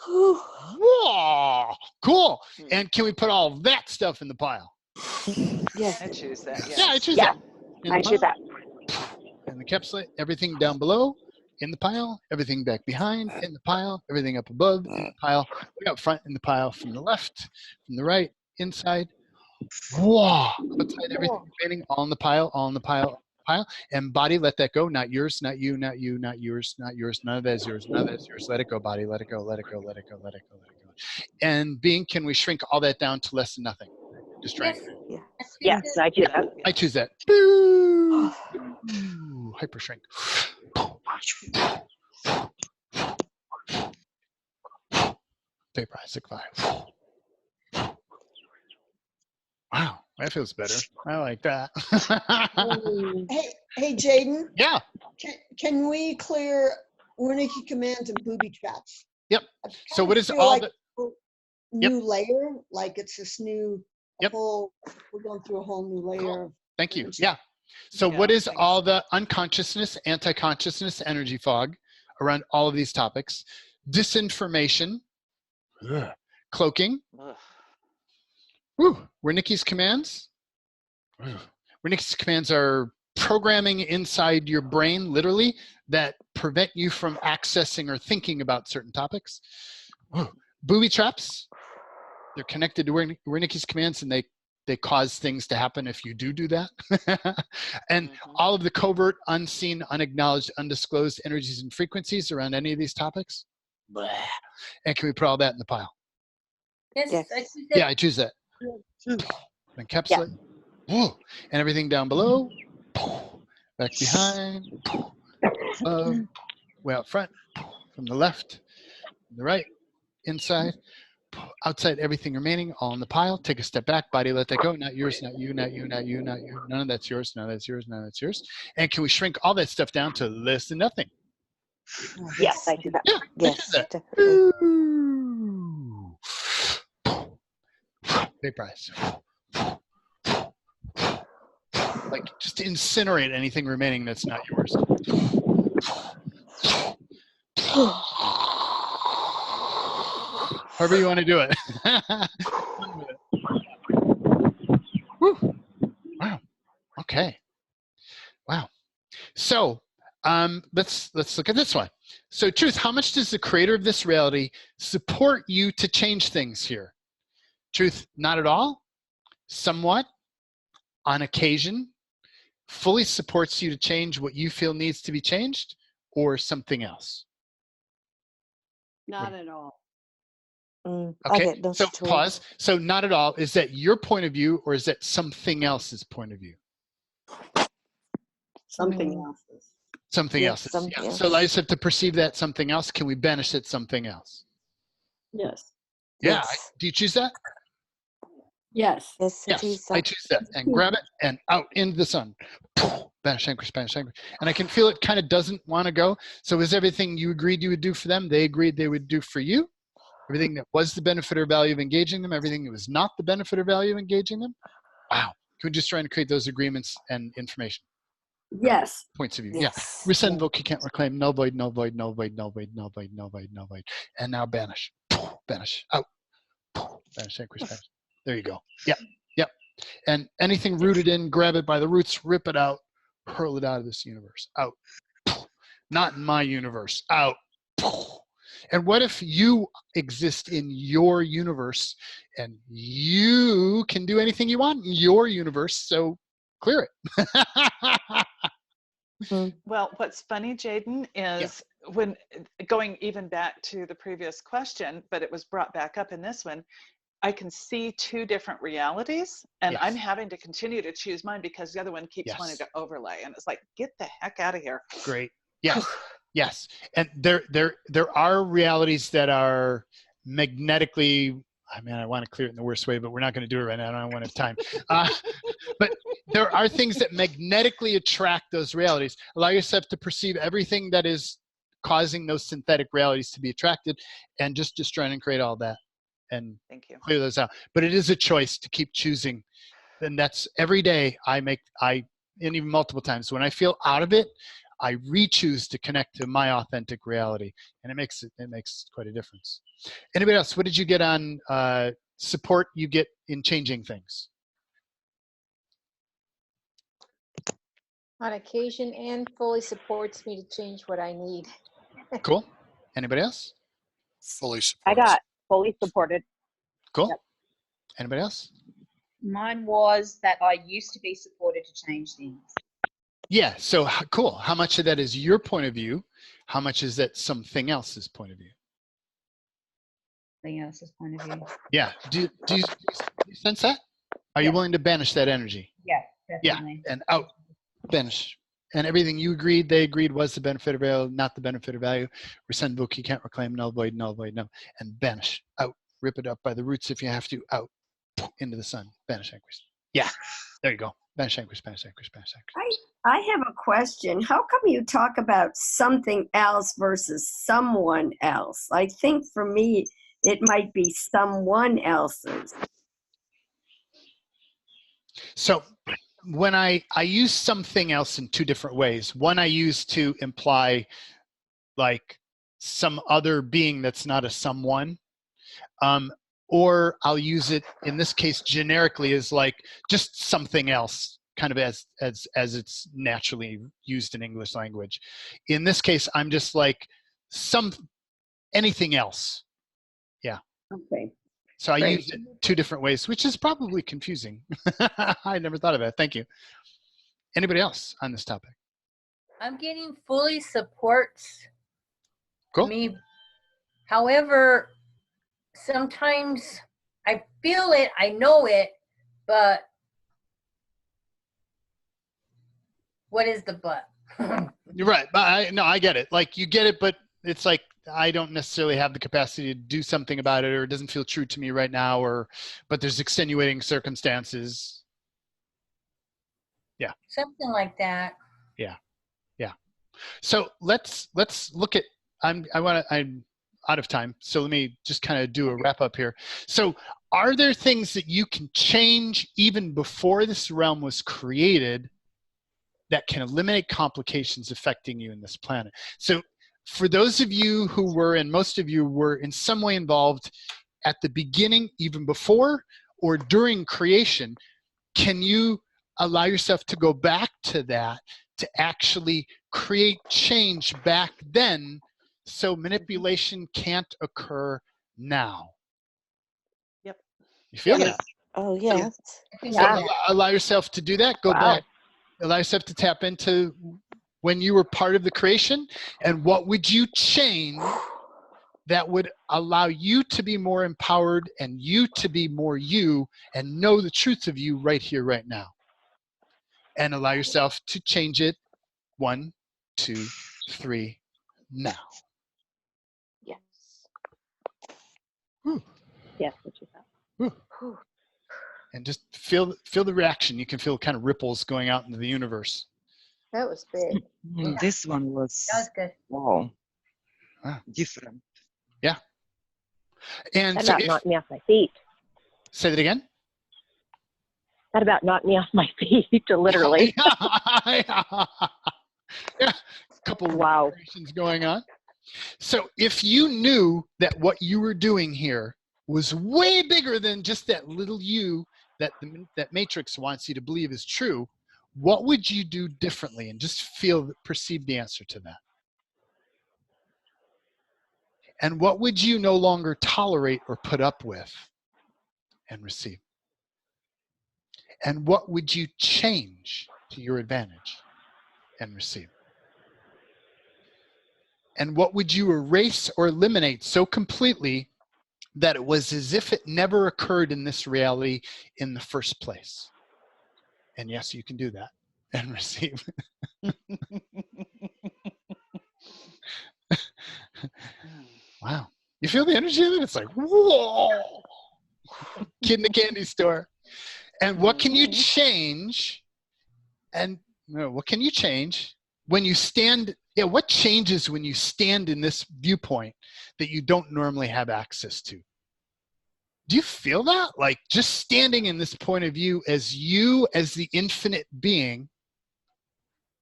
Whoa, cool. And can we put all that stuff in the pile? Yes. I choose that. Yes. Yeah, I choose that. I choose that. And the encapsulate everything down below in the pile, everything back behind in the pile, everything up above in the pile, way up front in the pile, from the left, from the right, inside. Whoa, outside everything remaining, all in the pile, all in the pile. And body, let that go. Not yours, not you, not you, not yours, not yours. None of that is yours. None of that is yours. Let it go, body. Let it go. Let it go. Let it go. Let it go. Let it go. And being, can we shrink all that down to less than nothing? Just trying. Yes, I choose that. I choose that. Boo! Boo! Hyper shrink. Vaporize, vibe. Wow, that feels better. I like that. Hey, Jaden. Yeah. Can we clear Wernicke commands and booby traps? Yep. So what is feel all like the new layer? Like it's this new Yep. whole. We're going through a whole new layer. Of Thank you. Yeah. So what is all the unconsciousness, anti-consciousness, energy fog around all of these topics? Disinformation, cloaking. Wernicke's commands. Wernicke's commands are programming inside your brain, literally, that prevent you from accessing or thinking about certain topics. Booby traps. They're connected to Wernicke's commands, and they cause things to happen if you do that. And all of the covert, unseen, unacknowledged, undisclosed energies and frequencies around any of these topics. Blah. And can we put all that in the pile? Yes, I choose that. Yeah, I choose that. Encapsulate. And everything down below. Back behind. Above. Way out front. From the left. The right. Inside. Outside, everything remaining, all in the pile. Take a step back, body, let that go. Not yours, not you, not you, not you, not you. None of that's yours, none of that's yours, none of that's yours. And can we shrink all that stuff down to less than nothing? Yes, I do that. Yeah, yes, that. definitely. Vaporize. Like, just incinerate anything remaining that's not yours. However you want to do it. Woo. Wow. Okay. Wow. So let's look at this one. So Truth, how much does the creator of this reality support you to change things here? Truth, not at all. Somewhat. On occasion. Fully supports you to change what you feel needs to be changed, or something else? Not at all. Okay, so pause. So not at all. Is that your point of view, or is that something else's point of view? Something else's. Something else's. Yeah. So I just have to perceive that something else. Can we banish it something else? Yes. Yeah. Do you choose that? Yes. Yes, I choose that. And grab it and out into the sun. Banish, anchor, banish, anchor. And I can feel it kind of doesn't want to go. So is everything you agreed you would do for them, they agreed they would do for you? Everything that was the benefit or value of engaging them, everything that was not the benefit or value of engaging them? Wow. Can we just try and create those agreements and information? Yes. Points of view. Yeah. Rescind, invoke, you can't reclaim. Null void, null void, null void, null void, null void, null void, null void. And now banish. Banish. Out. Banish, anchor, banish. There you go. Yep. Yep. And anything rooted in, grab it by the roots, rip it out, hurl it out of this universe. Out. Not in my universe. Out. And what if you exist in your universe and you can do anything you want in your universe? So clear it. Well, what's funny, Jaden, is when going even back to the previous question, but it was brought back up in this one, I can see two different realities, and Yes. I'm having to continue to choose mine because the other one keeps Yes. wanting to overlay, and it's like, get the heck out of here. Great. Yes. Yes. And there are realities that are magnetically, I mean, I want to clear it in the worst way, but we're not going to do it right now. I don't want to have time. But there are things that magnetically attract those realities. Allow yourself to perceive everything that is causing those synthetic realities to be attracted, and just destroy and create all that and Thank you. clear those out. But it is a choice to keep choosing. And that's every day and even multiple times. When I feel out of it, I re-choose to connect to my authentic reality. And it makes quite a difference. Anybody else? What did you get on support you get in changing things? On occasion, Anne fully supports me to change what I need. Cool. Anybody else? Fully supports. I got fully supported. Cool. Yep. Anybody else? Mine was that I used to be supported to change things. Yeah, so cool. How much of that is your point of view? How much is that something else's point of view? Something else's point of view. Yeah. Do you sense that? Are you willing to banish that energy? Yeah, definitely. Yeah, and out. Banish. And everything you agreed, they agreed was the benefit of value, not the benefit of value. Rescind book, you can't reclaim, null, void, no. And banish. Out. Rip it up by the roots if you have to. Out. Into the sun. Banish anguish. Yeah. There you go. Banish anguish, banish anguish, banish anguish. I have a question. How come you talk about something else versus someone else? I think for me, it might be someone else's. So when I use something else in two different ways. One I use to imply like some other being that's not a someone. Or I'll use it in this case generically as like just something else, kind of as it's naturally used in English language. In this case, I'm just like anything else. Yeah. Okay. So I use it two different ways, which is probably confusing. I never thought of that. Thank you. Anybody else on this topic? I'm getting fully supports cool. me. However, sometimes I feel it, I know it, but what is the but? You're right. But I get it. Like you get it, but it's like I don't necessarily have the capacity to do something about it, or it doesn't feel true to me right now, but there's extenuating circumstances. Yeah. Something like that. Yeah. Yeah. So let's look at I'm out of time. So let me just kind of do a wrap up here. So are there things that you can change even before this realm was created that can eliminate complications affecting you in this planet? So for those of you who were, and most of you were in some way involved at the beginning, even before or during creation, can you allow yourself to go back to that to actually create change back then so manipulation can't occur now? Yep. You feel Yes. that? Oh, yes. So allow yourself to do that. Go back. Allow yourself to tap into when you were part of the creation, and what would you change that would allow you to be more empowered and you to be more you and know the truth of you right here, right now. And allow yourself to change it. 1, 2, 3, now. Yes. Whew. Yes, what you thought. Whew. And just feel the reaction. You can feel kind of ripples going out into the universe. That was big. This one was, That was good. wow, different. Yeah. And That so about knocked me off my feet. Say that again. That about knocked me off my feet, literally. Yeah. Couple vibrations going on. So if you knew that what you were doing here was way bigger than just that little you that that Matrix wants you to believe is true, what would you do differently? And just perceive the answer to that. And what would you no longer tolerate or put up with and receive? And what would you change to your advantage and receive? And what would you erase or eliminate so completely that it was as if it never occurred in this reality in the first place. And yes, you can do that and receive. Wow. You feel the energy of it? It's like, whoa, kid in the candy store. And what can you change? And what can you change when you stand? Yeah, what changes when you stand in this viewpoint that you don't normally have access to? Do you feel that? Like just standing in this point of view as you, as the infinite being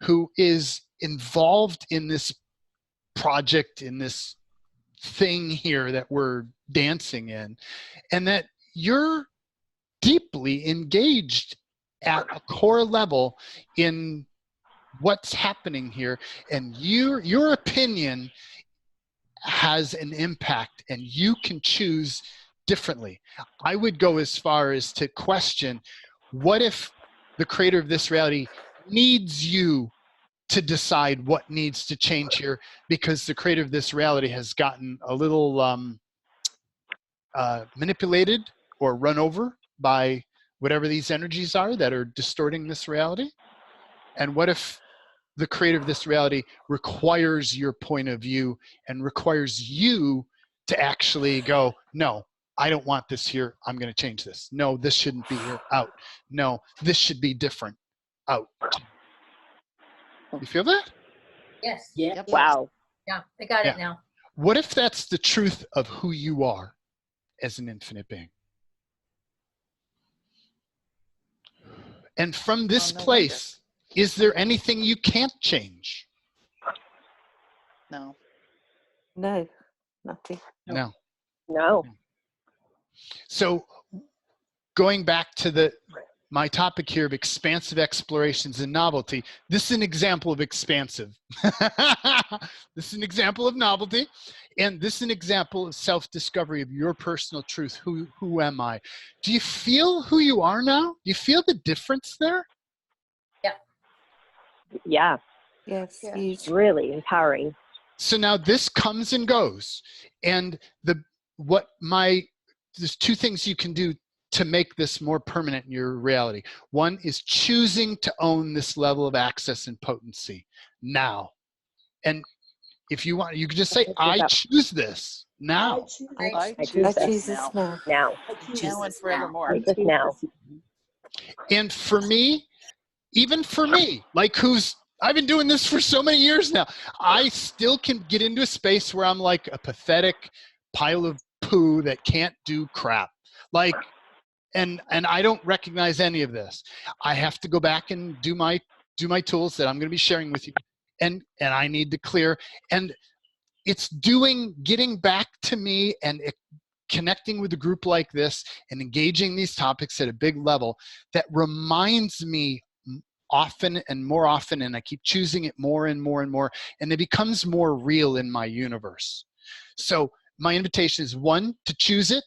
who is involved in this project, in this thing here that we're dancing in, and that you're deeply engaged at a core level in what's happening here, and your opinion has an impact and you can choose differently. I would go as far as to question, what if the creator of this reality needs you to decide what needs to change here because the creator of this reality has gotten a little manipulated or run over by whatever these energies are that are distorting this reality? And what if the creator of this reality requires your point of view and requires you to actually go, no, I don't want this here. I'm going to change this. No, this shouldn't be here. Out. No, this should be different. Out. You feel that? Yes. Yeah. Wow. Yeah, I got it now. What if that's the truth of who you are as an infinite being? And from this place, is there anything you can't change? No. No, nothing. No. No. So going back to my topic here of expansive explorations and novelty, this is an example of expansive. This is an example of novelty, and this is an example of self-discovery of your personal truth. Who am I? Do you feel who you are now? Do you feel the difference there? Yeah. Yes, It's really empowering. So now this comes and goes, and there's two things you can do to make this more permanent in your reality. One is choosing to own this level of access and potency now. And if you want, you can just say, I choose this now. I choose this now. Now. Now and forevermore. I choose now. And for me, even for me, like I've been doing this for so many years now, I still can get into a space where I'm like a pathetic pile of poo that can't do crap. Like, and I don't recognize any of this. I have to go back and do my tools that I'm going to be sharing with you, and I need to clear. And it's getting back to me and connecting with a group like this and engaging these topics at a big level that reminds me often and more often, and I keep choosing it more and more and more, and it becomes more real in my universe. So my invitation is, one, to choose it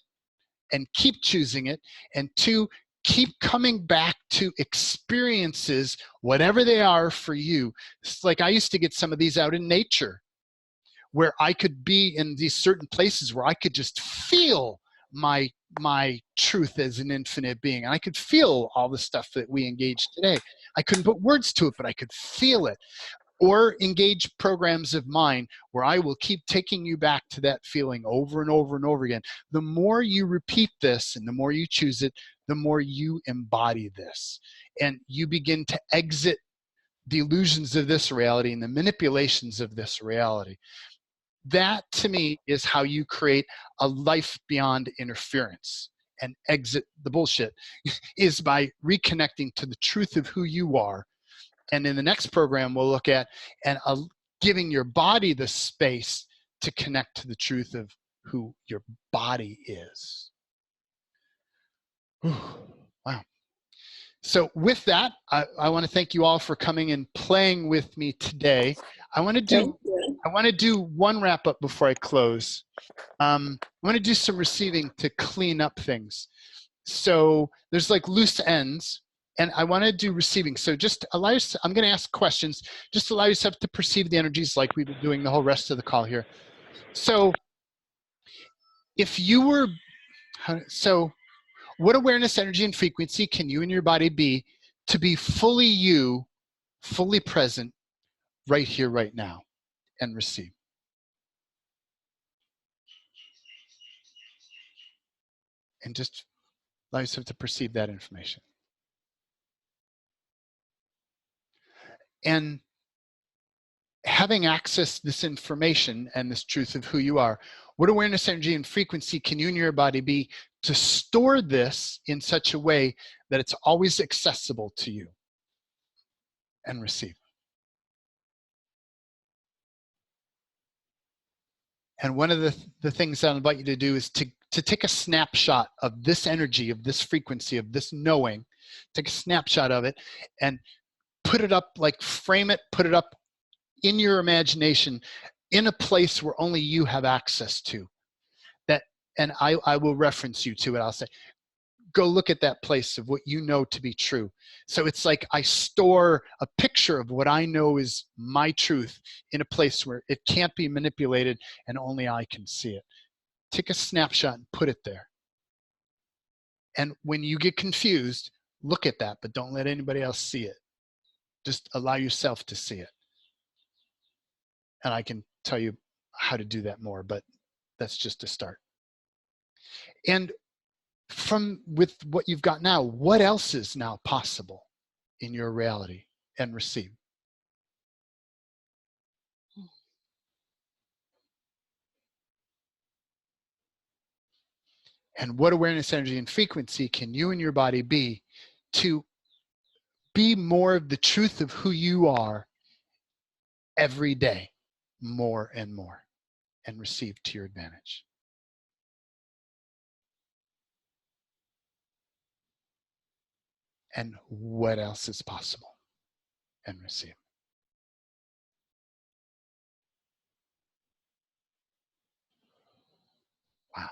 and keep choosing it, and two, keep coming back to experiences, whatever they are for you. It's like I used to get some of these out in nature, where I could be in these certain places where I could just feel my truth as an infinite being. And I could feel all the stuff that we engage today. I couldn't put words to it, but I could feel it. Or engage programs of mine where I will keep taking you back to that feeling over and over and over again. The more you repeat this and the more you choose it, the more you embody this. And you begin to exit the illusions of this reality and the manipulations of this reality. That, to me, is how you create a life beyond interference and exit the bullshit, is by reconnecting to the truth of who you are. And in the next program, we'll look at giving your body the space to connect to the truth of who your body is. Wow. So with that, I want to thank you all for coming and playing with me today. I want to do one wrap up before I close. I want to do some receiving to clean up things. So there's like loose ends, and I want to do receiving. So just allow yourself, I'm going to ask questions. Just allow yourself to perceive the energies like we've been doing the whole rest of the call here. So if you were, so what awareness, energy, and frequency can you and your body be to be fully you, fully present, right here, right now, and receive? And just allow yourself to perceive that information. And having access to this information and this truth of who you are, what awareness, energy, and frequency can you and your body be to store this in such a way that it's always accessible to you and receive? And one of the things that I invite you to do is to take a snapshot of this energy, of this frequency, of this knowing, take a snapshot of it and put it up, like frame it, put it up in your imagination in a place where only you have access to. That, and I will reference you to it. I'll say, go look at that place of what you know to be true. So it's like I store a picture of what I know is my truth in a place where it can't be manipulated and only I can see it. Take a snapshot and put it there. And when you get confused, look at that, but don't let anybody else see it. Just allow yourself to see it. And I can tell you how to do that more, but that's just a start. And with what you've got now, what else is now possible in your reality and receive? And what awareness, energy, and frequency can you and your body be to be more of the truth of who you are every day, more and more, and receive to your advantage? And what else is possible and receive? Wow.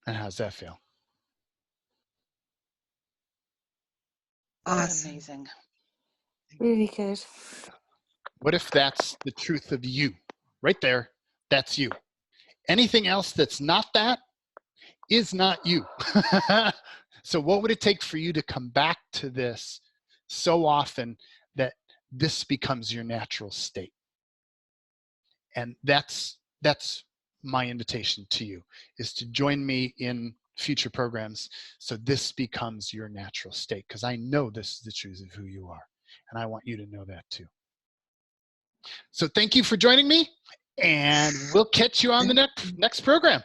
And how's that feel? Awesome. Amazing. Really good. What if that's the truth of you? Right there, that's you. Anything else that's not that is not you. So what would it take for you to come back to this so often that this becomes your natural state? And that's my invitation to you, is to join me in future programs so this becomes your natural state, because I know this is the truth of who you are, and I want you to know that too. So thank you for joining me, and we'll catch you on the next program.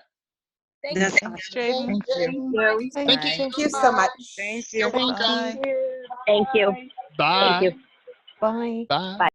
Thanks, Jaden. Thank you so much. Thank you. You're welcome. Thank you. Bye. Thank you. Bye. Bye. Bye.